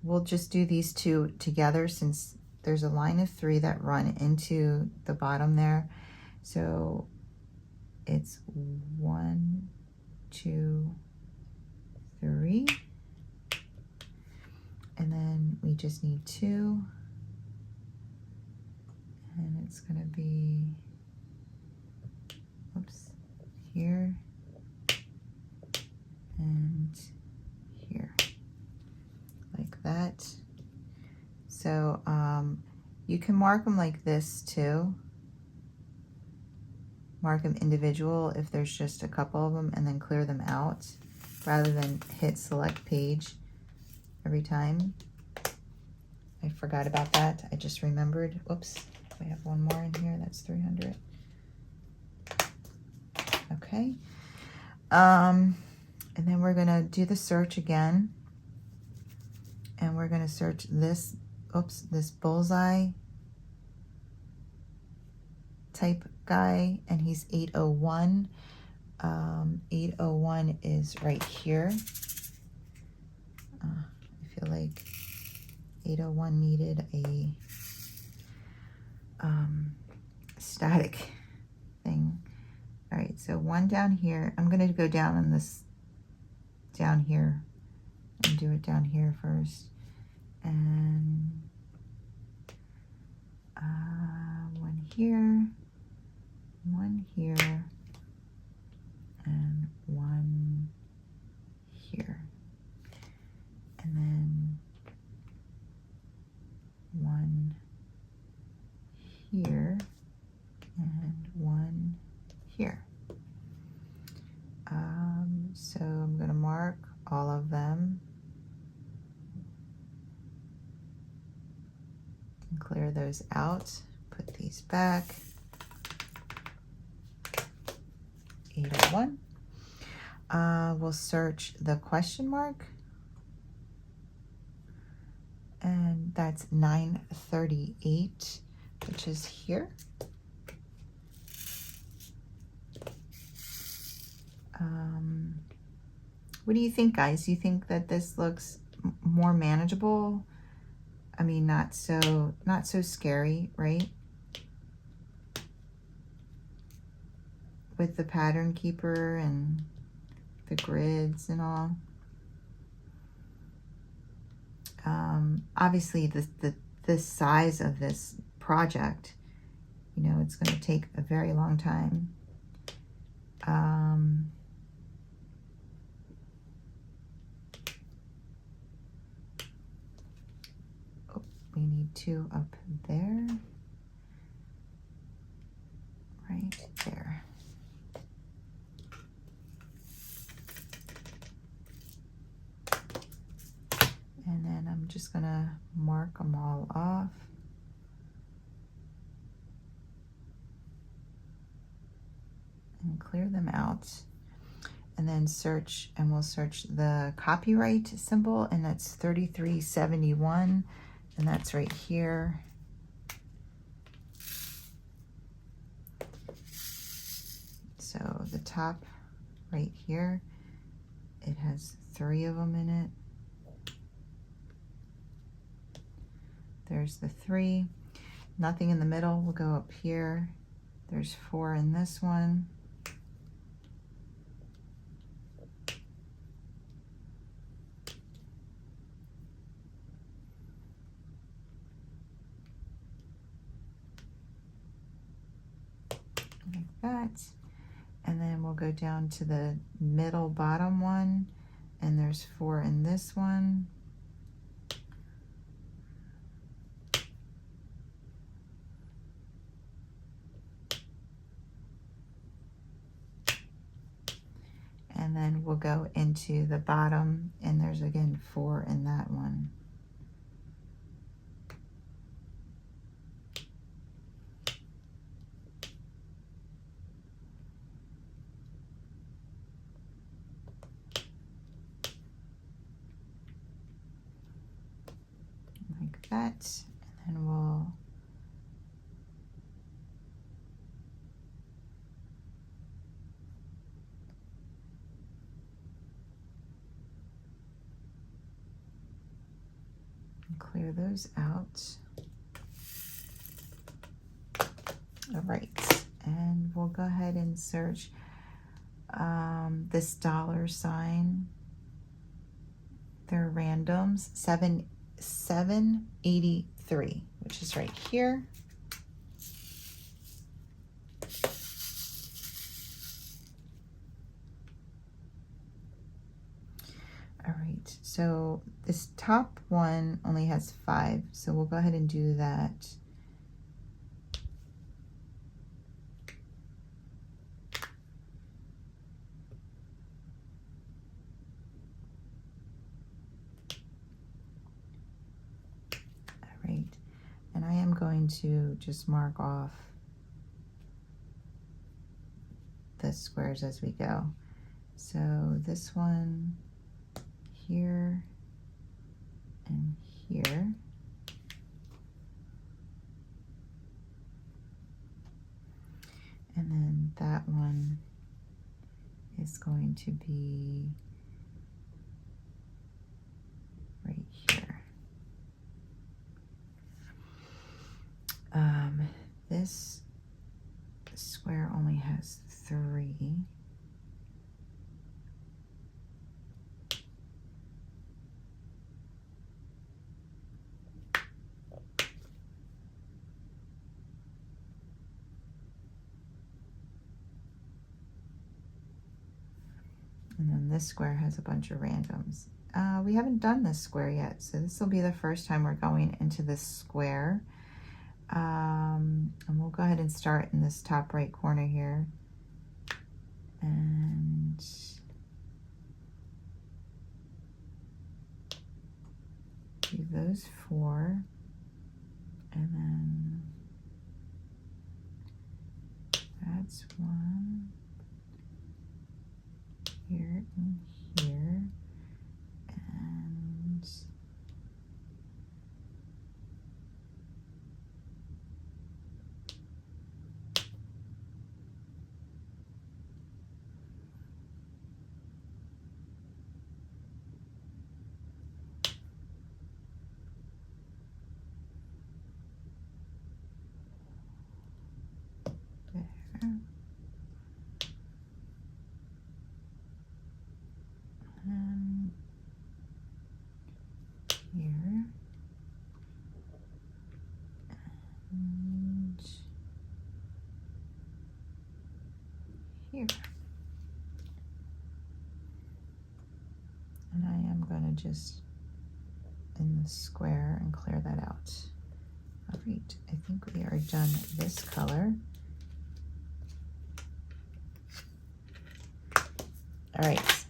[SPEAKER 1] we'll just do these 2 together since there's a line of 3 that run into the bottom there. So it's 1, 2, 3. And then we just need 2. And it's going to be, oops, here and here, like that. So you can mark them like this too. Mark them individual if there's just a couple of them, and then clear them out rather than hit select page every time. I forgot about that. I just remembered. Oops, we have one more in here. That's 300. Okay. And then we're gonna do the search again. And we're gonna search this, oops, this bullseye type guy, and he's 801. 801 is right here. I feel like 801 needed a static thing. All right, so 1 down here. I'm gonna go down on this, down here, and do it down here first. And 1 here, 1 here, and 1 here. And then 1 here, and 1 here. So I'm going to mark all of them and clear those out. Put these back. 801. We'll search the question mark. and that's 938, which is here. What do you think, guys? You think that this looks more manageable? I mean, not so scary, right? With the pattern keeper and the grids and all. Obviously, the size of this project, you know, it's going to take a very long time. Oh, we need 2 up there, right there. And then I'm just gonna mark them all off. And clear them out. And then search, and we'll search the copyright symbol, and that's 3371, and that's right here. So the top right here, it has 3 of them in it. There's the 3. Nothing in the middle. We'll go up here. There's 4 in this one. Like that. And then we'll go down to the middle bottom one, and there's 4 in this one. And then we'll go into the bottom, and there's again 4 in that one. Like that, and then we'll clear those out. All right, and we'll go ahead and search this $sign. They're randoms, 783, which is right here. All right, so this top one only has 5, so we'll go ahead and do that. All right, and I am going to just mark off the squares as we go. So this one here and here. And then that one is going to be right here. This square only has 3. And then this square has a bunch of randoms. We haven't done this square yet, so this will be the first time we're going into this square. And we'll go ahead and start in this top right corner here. And do those 4. And then that's 1. Here and here, and just in the square and clear that out. All right, I think we are done this color. All right,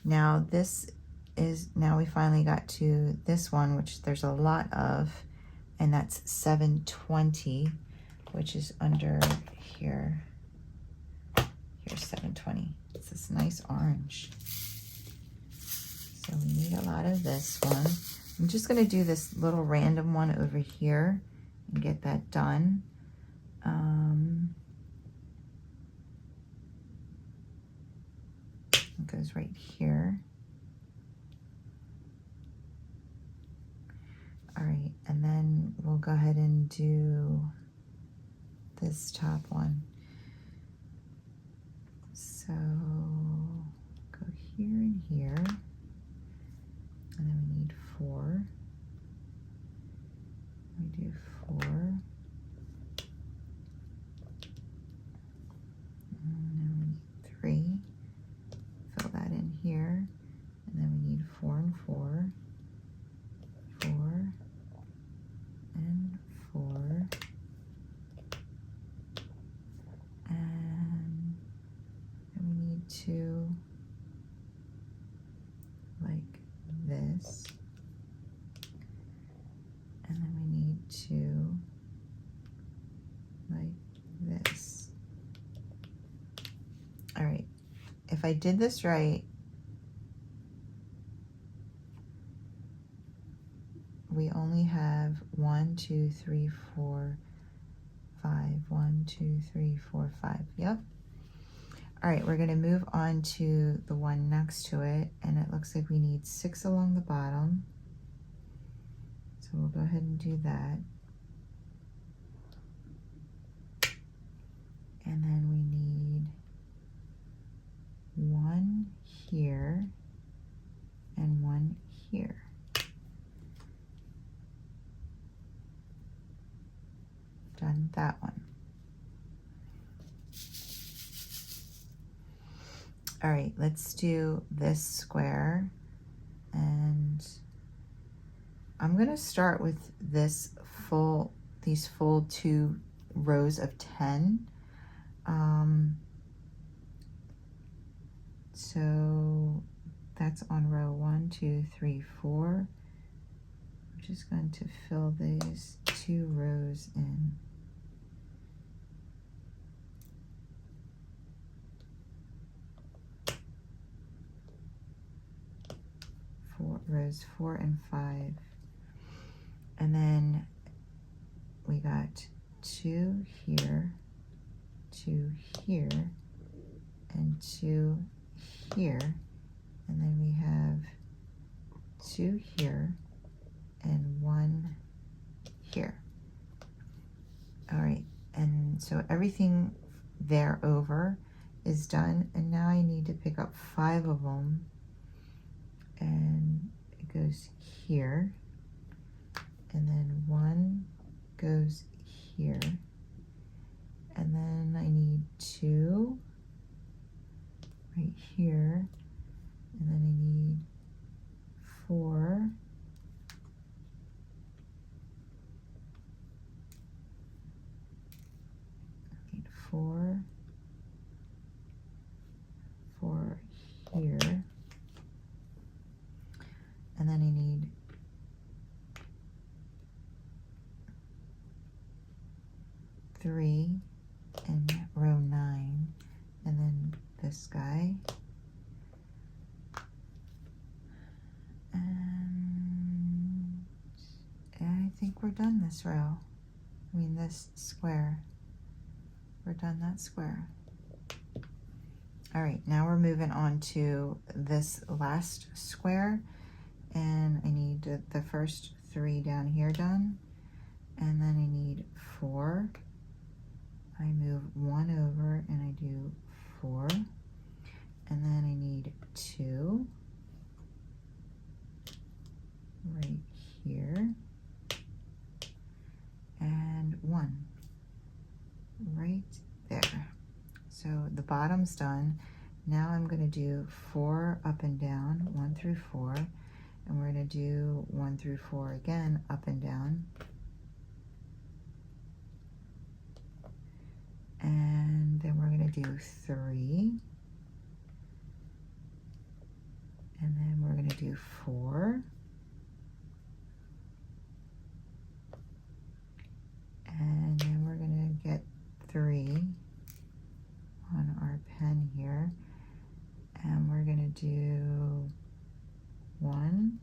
[SPEAKER 1] now this is, now we finally got to this one, which there's a lot of, and that's 720, which is under here. Here's 720. It's this nice orange. So we need a lot of this one. I'm just gonna do this little random one over here and get that done. It goes right here. All right, and then we'll go ahead and do this top one. So go here and here, and then we need 4. We do 4. And then we need 3. Fill that in here, and then we need 4 and 4. 4 and 4. And then we need 2 like this. And then we need 2 like this. All right, if I did this right, we only have 1, 2, 3, 4, 5. 1, 2, 3, 4, 5. Yep. All right, we're gonna move on to the one next to it, and it looks like we need 6 along the bottom. So we'll go ahead and do that. And then we need 1 here and 1 here. Done that one. All right, let's do this square, and I'm gonna start with this these full 2 rows of 10. So that's on row 1, 2, 3, 4. I'm just going to fill these 2 rows in. Rows 4 and 5, and then we got 2 here, 2 here, and 2 here, and then we have 2 here and 1 here. All right, and so everything there over is done, and now I need to pick up 5 of them, and it goes here, and then 1 goes here, and then I need 2 right here, and then I need 4, I need 4 here, and then I need 3 in row 9, and then this guy, and I think we're done this row. I mean this square. We're done that square. All right, now we're moving on to this last square, and I need the first 3 down here done, and then I need 4. I move 1 over and I do 4, and then I need 2 right here, and 1 right there. So the bottom's done. Now I'm going to do 4 up and down, 1 through 4, And we're going to do 1 through 4 again, up and down. And then we're going to do 3. And then we're going to do 4. And then we're going to get 3 on our pen here. And we're going to do 1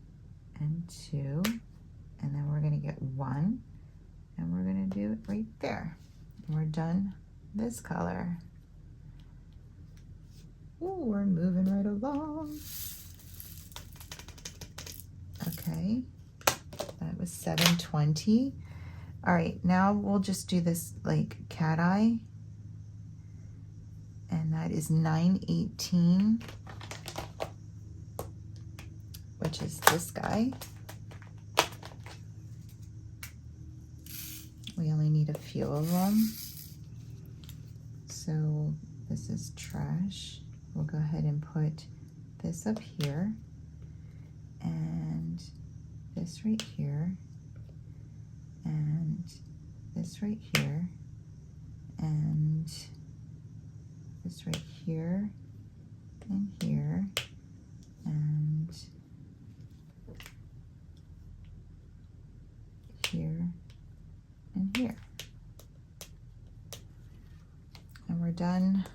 [SPEAKER 1] and 2. And then we're going to get 1. And we're going to do it right there. And we're done this color. Ooh, we're moving right along. Okay, that was 720. All right, now we'll just do this like cat eye. And that is 918, which is this guy. We only need a few of them. So this is trash. We'll go ahead and put this up here and this right here and this right here and this right here and here and here and here. And we're done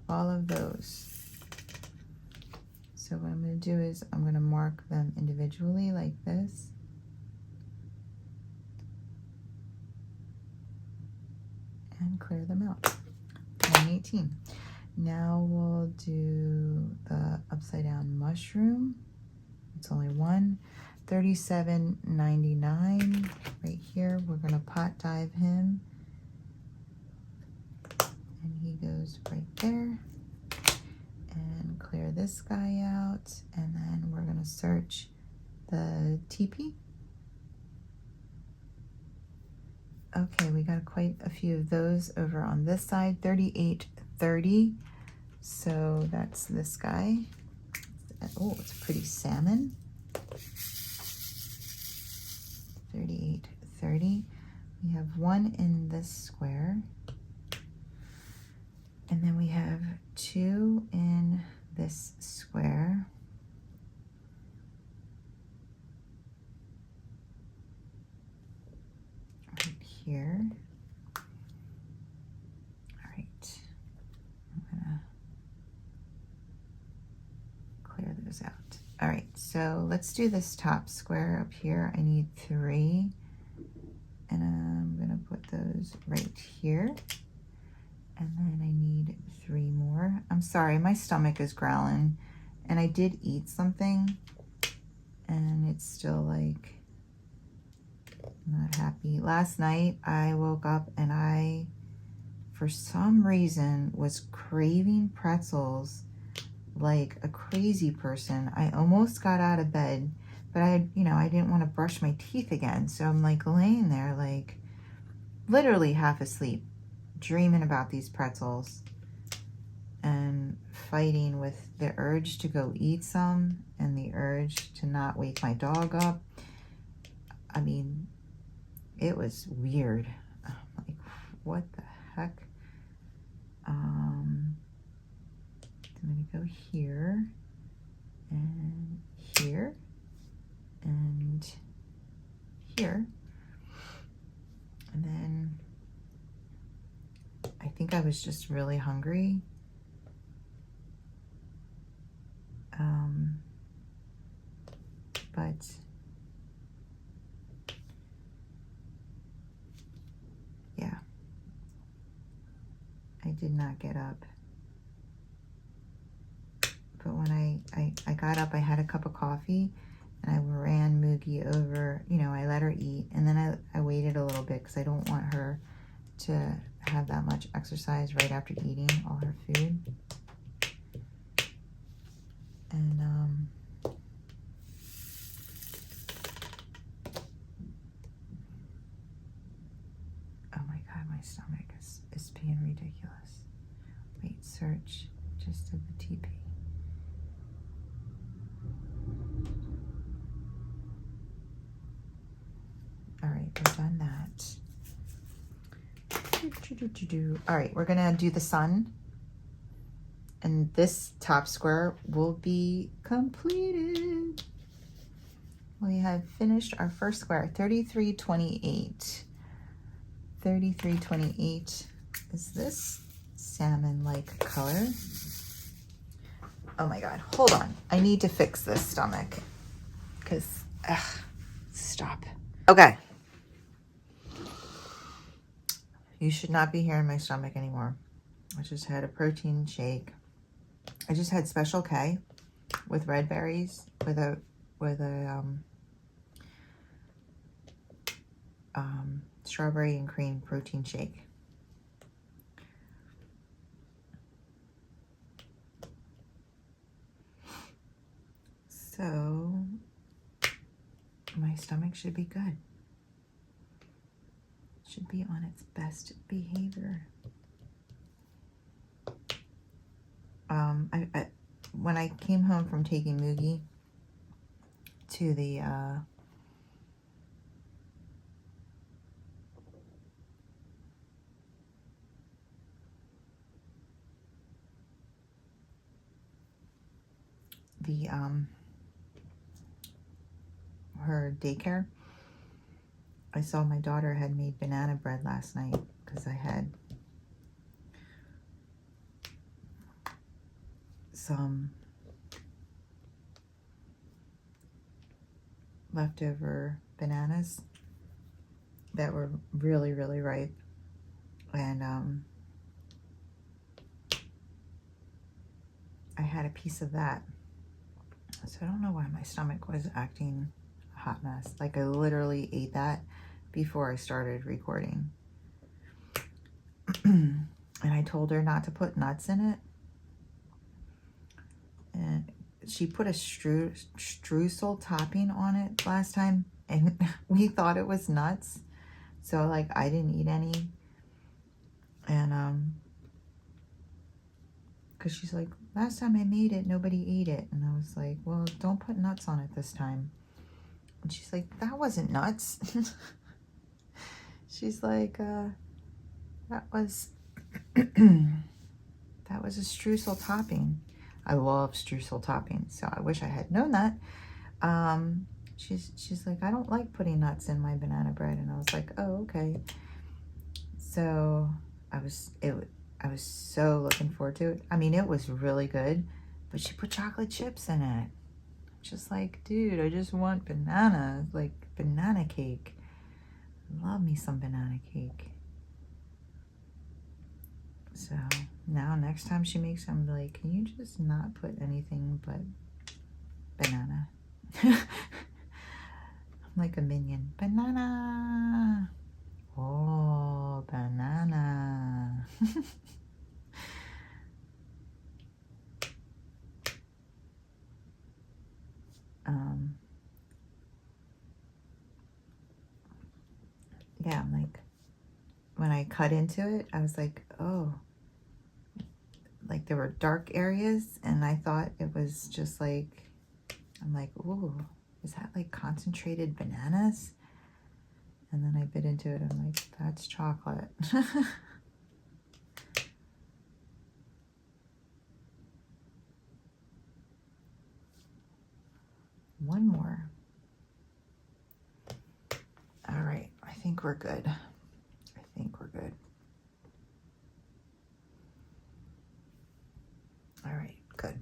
[SPEAKER 1] all of those. So what I'm going to do is I'm going to mark them individually like this. And clear them out. 918. Now we'll do the upside down mushroom. It's only one. 37.99 right here. We're going to pot dive him. And he goes right there. And clear this guy out. And then we're going to search the teepee. Okay, we got quite a few of those over on this side. 38.30. So that's this guy. Oh, it's a pretty salmon. 38.30. We have one in this square. And then we have 2 in this square. Right here. All right. I'm gonna clear those out. All right, so let's do this top square up here. I need 3. And I'm gonna put those right here. And then I need 3 more. I'm sorry, my stomach is growling. And I did eat something. And it's still like not happy. Last night I woke up and I, for some reason, was craving pretzels like a crazy person. I almost got out of bed, but I didn't want to brush my teeth again. So I'm like laying there like literally half asleep, dreaming about these pretzels and fighting with the urge to go eat some and the urge to not wake my dog up. I mean, it was weird. I'm like, what the heck? I'm gonna go here and here and here. And then I think I was just really hungry. But yeah, I did not get up. But when I got up, I had a cup of coffee and I ran Moogie over, I let her eat. And then I waited a little bit because I don't want her to have that much exercise right after eating all her food. And oh my God, my stomach is being ridiculous. Wait, search just of the TP. right, we've done that. All right, we're gonna do the sun. And this top square will be completed. We have finished our first square, 3328. 3328 is this salmon-like color. Oh my God, hold on. I need to fix this stomach because, stop. Okay. You should not be hearing my stomach anymore. I just had a protein shake. I just had Special K with red berries with a strawberry and cream protein shake. So my stomach should be good. Should be on its best behavior. When I came home from taking Moogie to the her daycare, I saw my daughter had made banana bread last night because I had some leftover bananas that were really, really ripe. And I had a piece of that. So I don't know why my stomach was acting a hot mess. Like I literally ate that before I started recording. And I told her not to put nuts in it. And she put a streusel topping on it last time. And we thought it was nuts. So like I didn't eat any. And because she's like, last time I made it, nobody ate it. And I was like, well, don't put nuts on it this time. And she's like, that wasn't nuts. She's like, that was that was a streusel topping. I love streusel topping, so I wish I had known that. She's like, I don't like putting nuts in my banana bread. And I was like, oh, okay. So I was so looking forward to it. I mean, it was really good, but she put chocolate chips in it. Just like, dude, I just want banana, like banana cake. Love me some banana cake. So now next time she makes it, I'm like, can you just not put anything but banana? I'm like a minion. Banana. Oh, banana. Yeah, I'm like, when I cut into it, I was like, oh, like there were dark areas, and I thought it was just like, I'm like, ooh, is that like concentrated bananas? And then I bit into it, I'm like, that's chocolate. One more. All right, I think we're good. I think we're good. All right, good.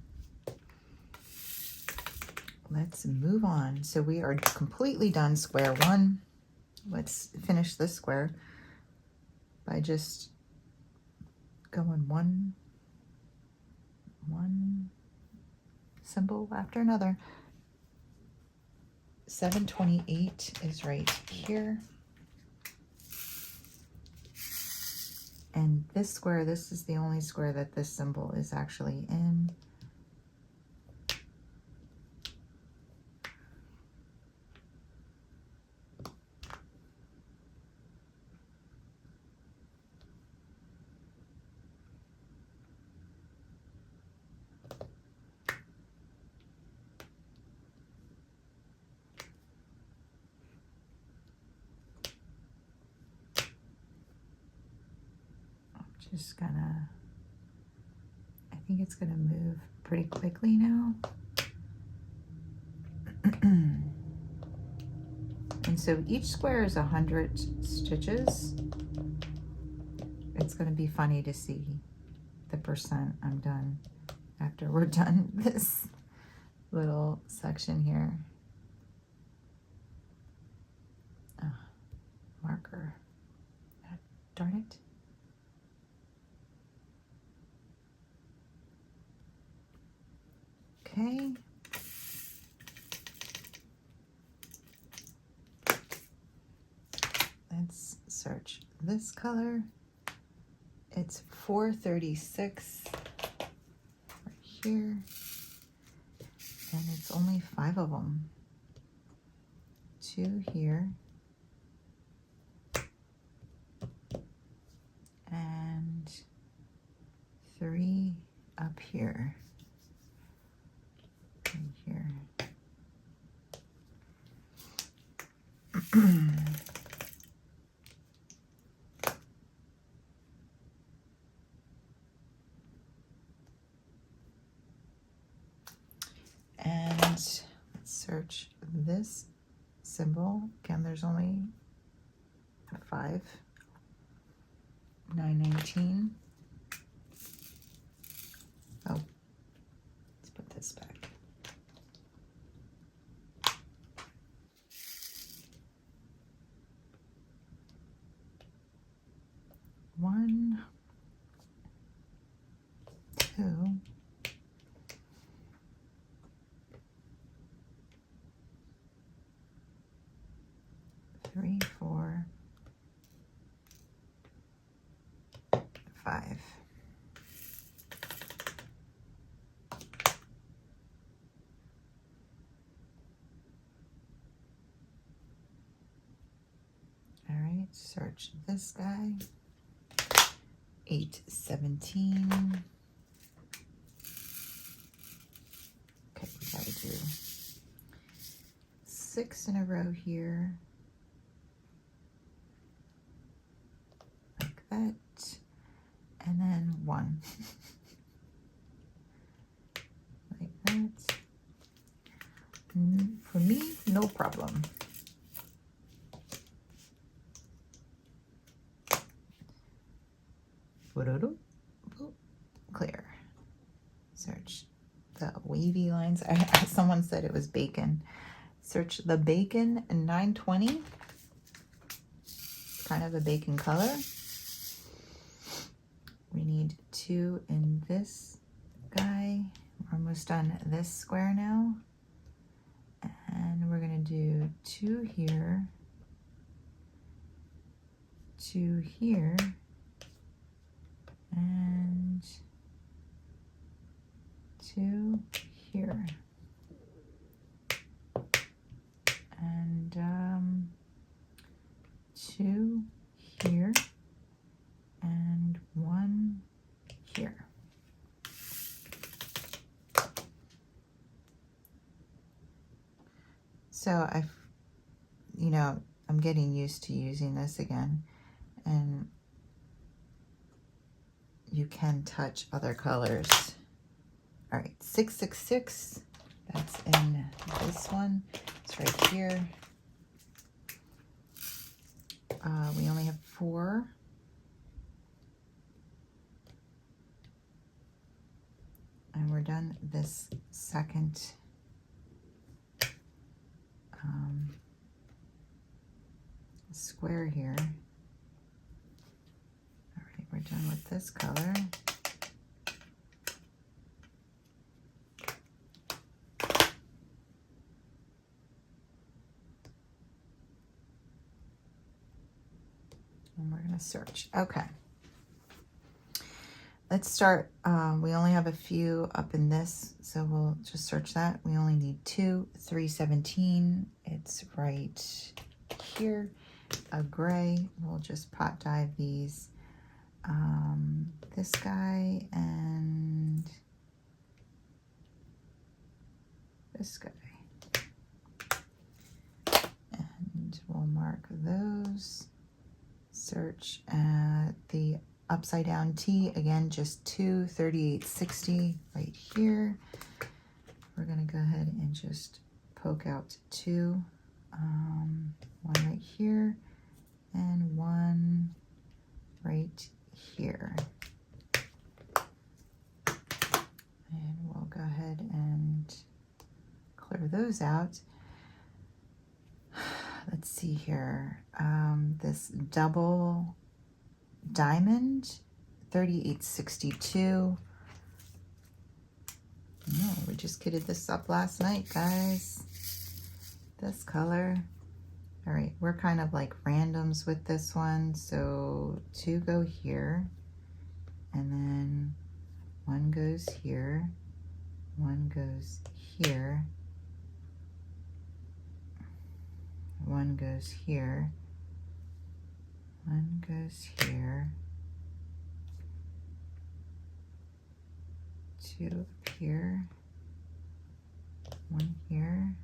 [SPEAKER 1] Let's move on. So we are completely done square one. Let's finish this square by just going one symbol after another. 728 is right here. And this square, this is the only square that this symbol is actually in. Just gonna, I think it's gonna move pretty quickly now. And so each square is 100 stitches. It's gonna be funny to see the percent I'm done after we're done this little section here. Oh, marker. Darn it. Okay. Let's search this color. It's 436 right here. And it's only 5 of them. 2 here. And 3 up here. And here. And let's search this symbol. Again, there's only 5. 919. Oh, let's put this back. One, 2, 3, 4, 5. All right, search this guy. 817. Okay, we gotta do 6 in a row here. Like that. And then 1. Like that. For me, no problem. Clear. Search the wavy lines. Someone said it was bacon. Search the bacon 920. Kind of a bacon color. We need 2 in this guy. We're almost done this square now. And we're gonna do 2 here, 2 here, and 2 here. And 2 here, and 1 here. So I'm getting used to using this again, and you can touch other colors. All right, 666, that's in this one. It's right here. We only have 4. And we're done this second square here. All right, we're done with this color. And we're gonna search. Okay. Let's start. We only have a few up in this, so we'll just search that. We only need 2, 317. It's right here. A gray. We'll just pot dive these. This guy and this guy. And we'll mark those. Search the upside down T, again, just 2 3860 right here. We're gonna go ahead and just poke out 2, one right here and one right here. And we'll go ahead and clear those out. Let's see here. This double diamond, 3862. Oh, we just kitted this up last night, guys. This color. All right, we're kind of like randoms with this one. So 2 go here, and then 1 goes here, 1 goes here, 1 goes here, 1 goes here, 2 up here, 1 here,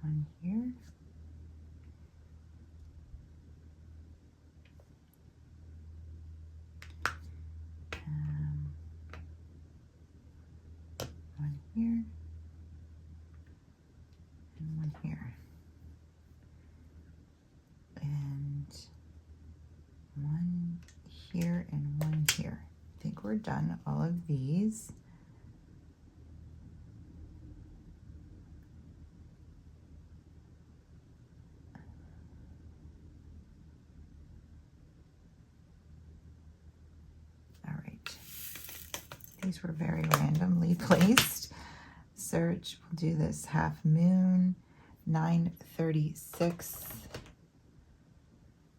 [SPEAKER 1] 1 here, one here, and 1 here, and 1 here and 1 here. I think we're done all of these. All right, these were very randomly placed. Search, we'll do this half moon, 936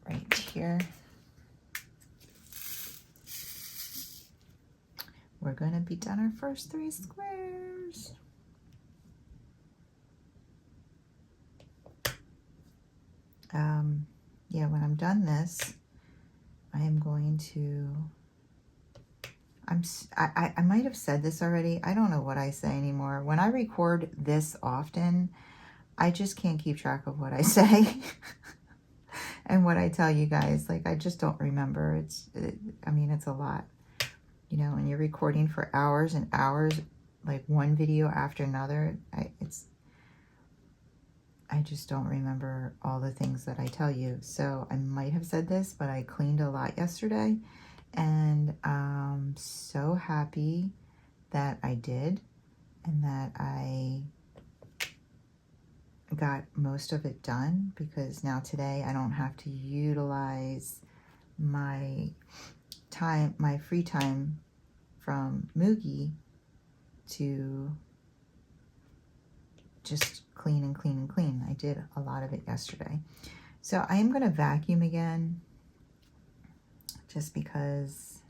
[SPEAKER 1] right here. We're going to be done our first 3 squares. Yeah, when I'm done this, I am going to, I might have said this already. I don't know what I say anymore. When I record this often, I just can't keep track of what I say and what I tell you guys. Like, I just don't remember. I mean, it's a lot. You know, when you're recording for hours and hours, like one video after another, I just don't remember all the things that I tell you. So I might have said this, but I cleaned a lot yesterday, and I'm so happy that I did and that I got most of it done, because now today I don't have to utilize my time, my free time from Moogie to just clean and clean and clean. I did a lot of it yesterday. So I am going to vacuum again, just because,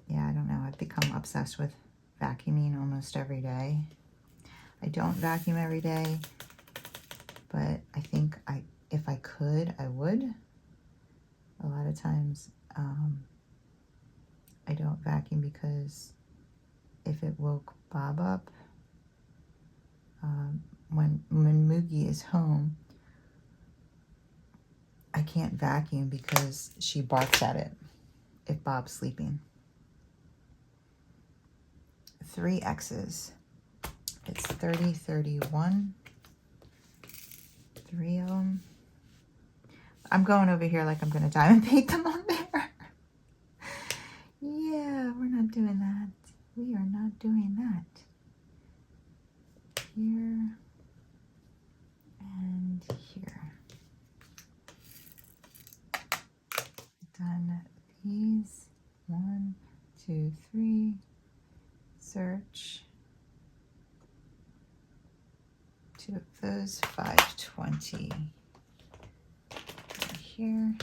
[SPEAKER 1] yeah, I don't know. I've become obsessed with vacuuming almost every day. I don't vacuum every day, but I think if I could, I would. A lot of times I don't vacuum because if it woke Bob up, when Moogie is home, I can't vacuum because she barks at it if Bob's sleeping. 3 X's. It's 30, 31. 3 of them. I'm going over here like I'm going to diamond paint them on there. Yeah, we're not doing that. We are not doing that. Here and here. Done these. 1, 2, 3. Search. 2 of those. 520. Right here.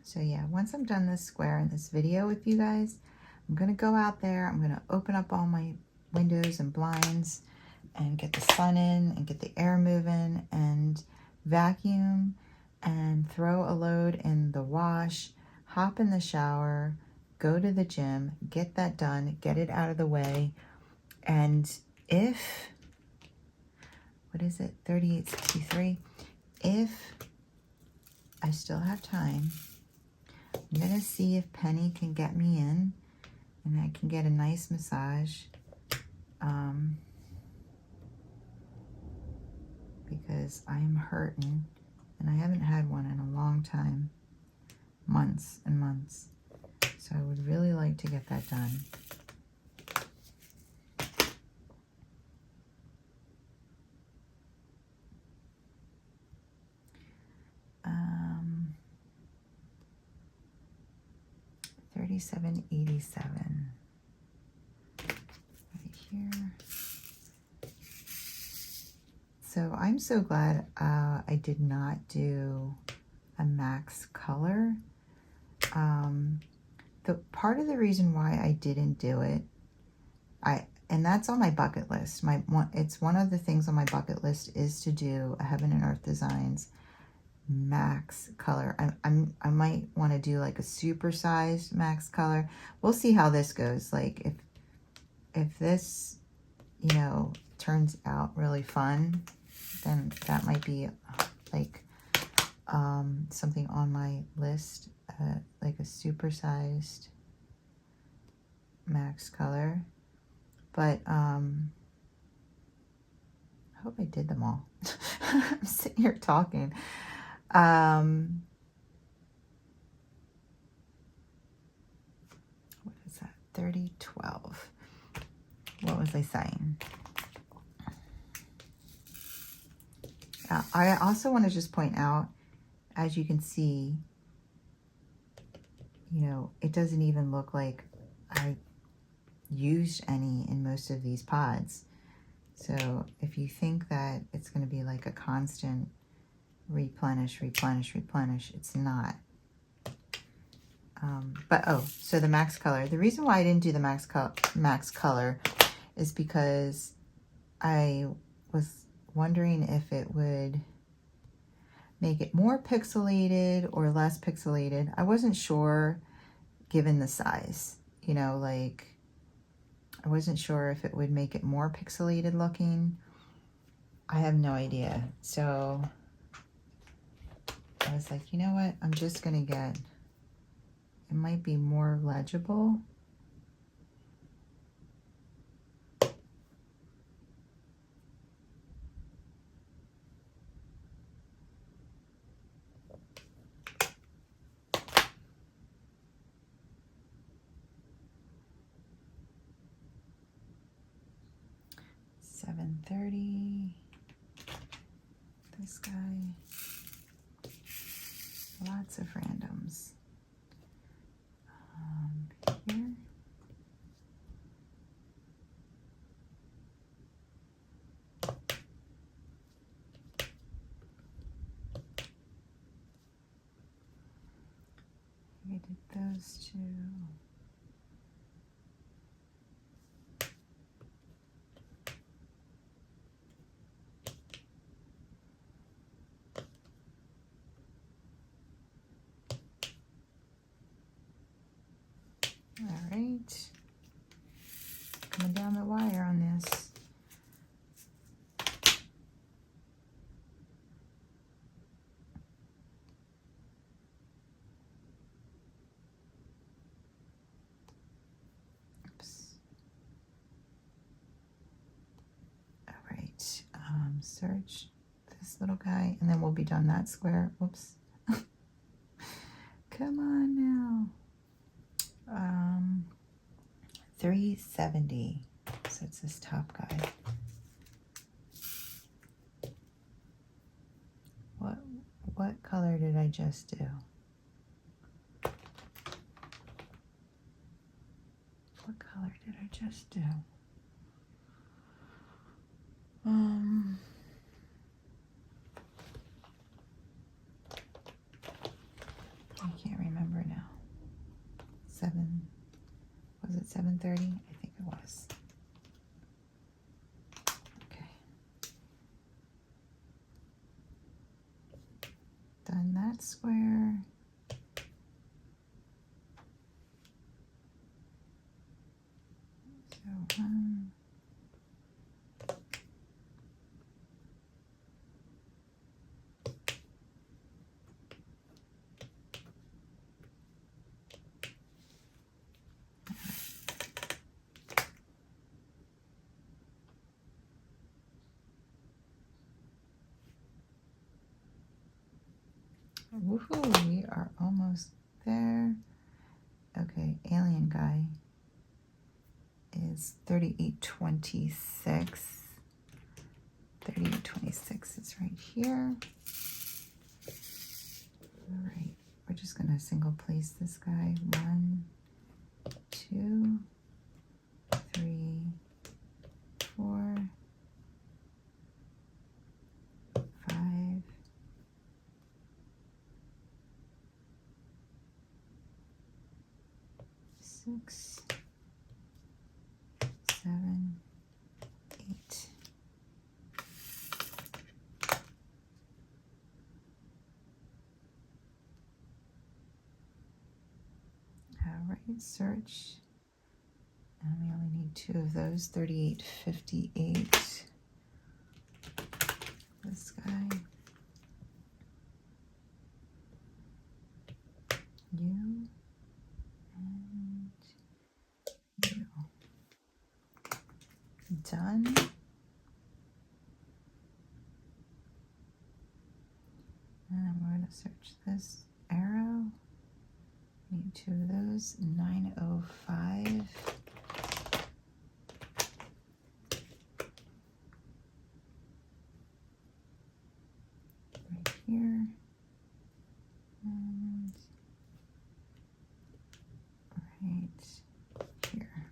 [SPEAKER 1] So yeah, once I'm done this square in this video with you guys, I'm going to go out there. I'm going to open up all my windows and blinds and get the sun in and get the air moving and vacuum and throw a load in the wash, hop in the shower, go to the gym, get that done, get it out of the way. And if, what is it, 38.63, if I still have time, I'm gonna see if Penny can get me in and I can get a nice massage, because I am hurting and I haven't had one in a long time, months and months. So I would really like to get that done. $37.87 right here. So I'm so glad I did not do a max color. The part of the reason why I didn't do it, and that's on my bucket list. It's one of the things on my bucket list is to do a Heaven and Earth Designs max color. I might want to do like a supersized max color. We'll see how this goes. Like if this, you know, turns out really fun, then that might be like something on my list, like a supersized max color. But I hope I did them all. I'm sitting here talking. What is that? 30.12. What was I saying? I also want to just point out, as you can see, you know, it doesn't even look like I used any in most of these pods. So if you think that it's going to be like a constant replenish, it's not. But oh, so the max color. The reason why I didn't do the max color is because I was wondering if it would make it more pixelated or less pixelated. I wasn't sure given the size, you know, like I wasn't sure if it would make it more pixelated looking. I have no idea. So I was like, you know what? I'm just gonna get, it might be more legible. $7.30. This guy. Lots of randoms. Here. I did those two. All right, coming down the wire on this. Oops. All right, search this little guy, and then we'll be done that square. Whoops. Come on now. 370. So it's this top guy. What color did I just do? What color did I just do? I can't remember now. Was it 7:30? I think it was. Okay. Done that square. Woohoo, we are almost there. Okay, alien guy is 3826. 3826 is right here. All right, we're just gonna single place this guy. 1, 2, 3, 4, 5, 6, 7, 8. All right, search. And we only need 2 of those. 3858. This guy. You. And you. Done. And we're going to search this arrow. Need 2 of those. 905. Right here. And right here.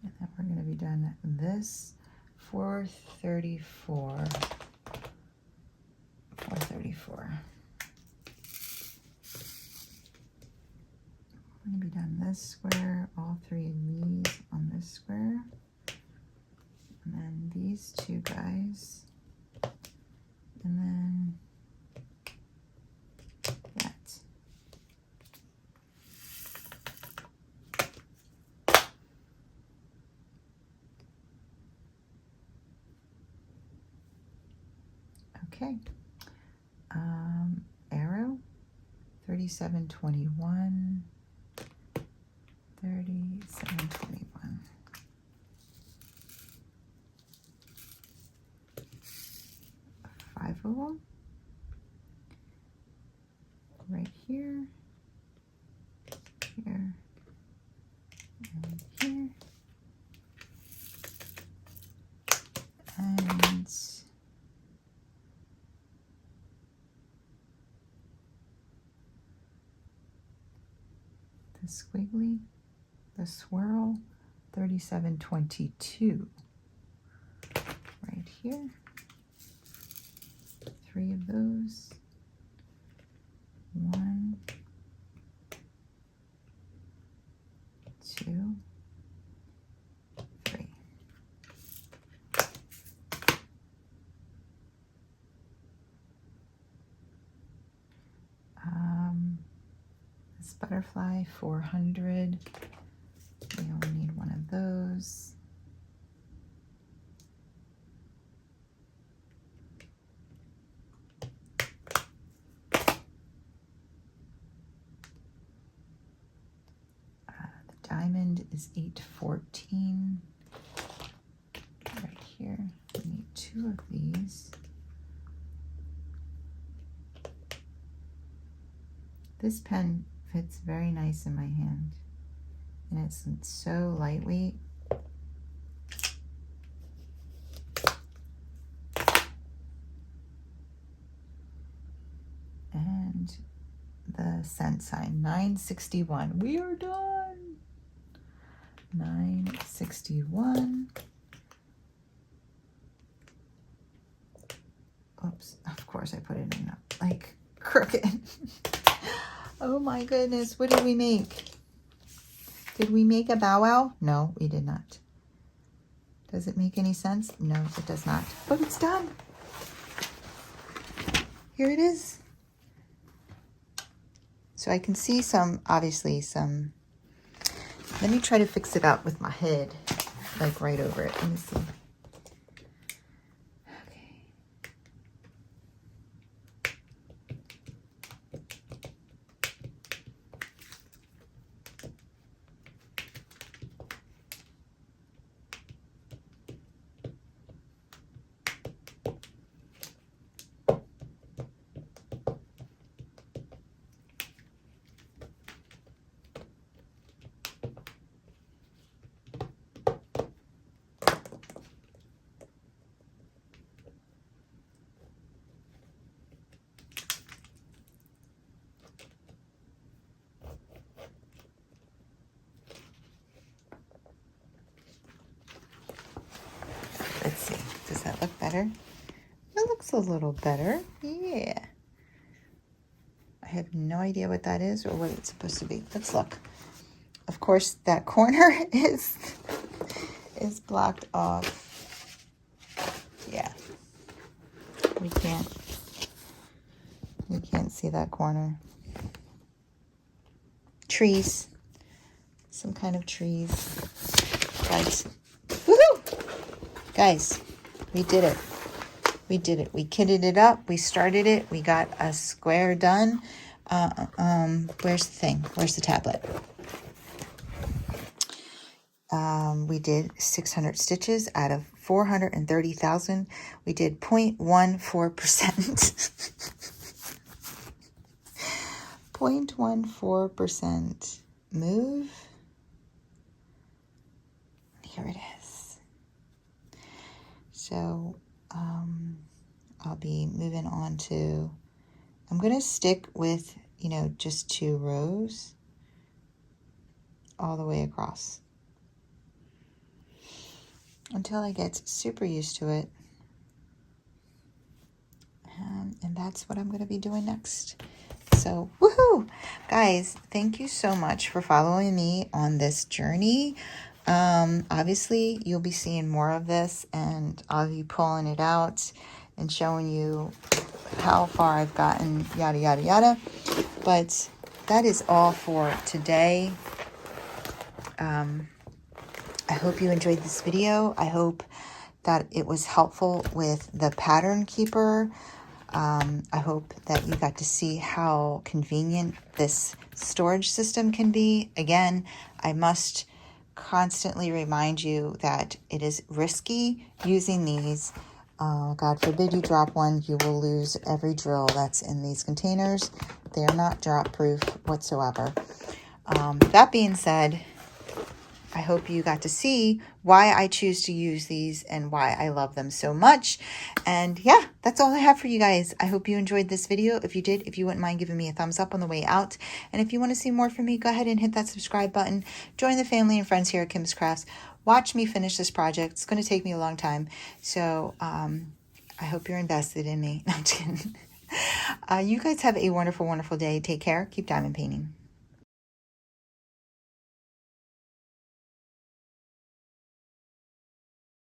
[SPEAKER 1] And then we're going to be done this 434. 434. We're going to be done this square, all 3 of these on this square. And then these 2 guys. And then that. Okay. Arrow, 3721. 3721. Five of them. Right here, here, and here. And the squiggly, the swirl, 3722. Right here. 3 of those. 1, 2, 3. This butterfly, 400. We only need 1 of those. The diamond is 814. Right here, we need 2 of these. This pen fits very nice in my hand, and it's so lightweight. And the cent sign, 961. We are done. 961. Oops, of course I put it in like crooked. Oh my goodness, what did we make? Did we make a bow wow? No, we did not. Does it make any sense? No, it does not. But it's done. Here it is. So I can see some, obviously some, let me try to fix it up with my head, like right over it. Let me see. better? It looks a little better. Yeah. I have no idea what that is or what it's supposed to be. Let's look. Of course, that corner is blocked off. Yeah. We can't see that corner. Trees. Some kind of trees. Guys. Woohoo! Guys, we did it. We did it. We kitted it up. We started it. We got a square done. Where's the thing? Where's the tablet? We did 600 stitches out of 430,000. We did 0.14%. 0.14% move. Here it is. So, I'll be moving on to, I'm going to stick with, just 2 rows all the way across until I get super used to it. And that's what I'm going to be doing next. So, woohoo! Guys, thank you so much for following me on this journey. Obviously, you'll be seeing more of this, and I'll be pulling it out and showing you how far I've gotten, yada, yada, yada. But that is all for today. I hope you enjoyed this video. I hope that it was helpful with the pattern keeper. I hope that you got to see how convenient this storage system can be. Again, I must constantly remind you that it is risky using these. God forbid you drop one, you will lose every drill that's in these containers. They are not drop proof whatsoever. That being said, I hope you got to see why I choose to use these and why I love them so much. And yeah, that's all I have for you guys. I hope you enjoyed this video. If you did, if you wouldn't mind giving me a thumbs up on the way out. And if you want to see more from me, go ahead and hit that subscribe button. Join the family and friends here at Kimbaskrafts. Watch me finish this project. It's going to take me a long time. So I hope you're invested in me. No, I'm just kidding. You guys have a wonderful, wonderful day. Take care. Keep diamond painting.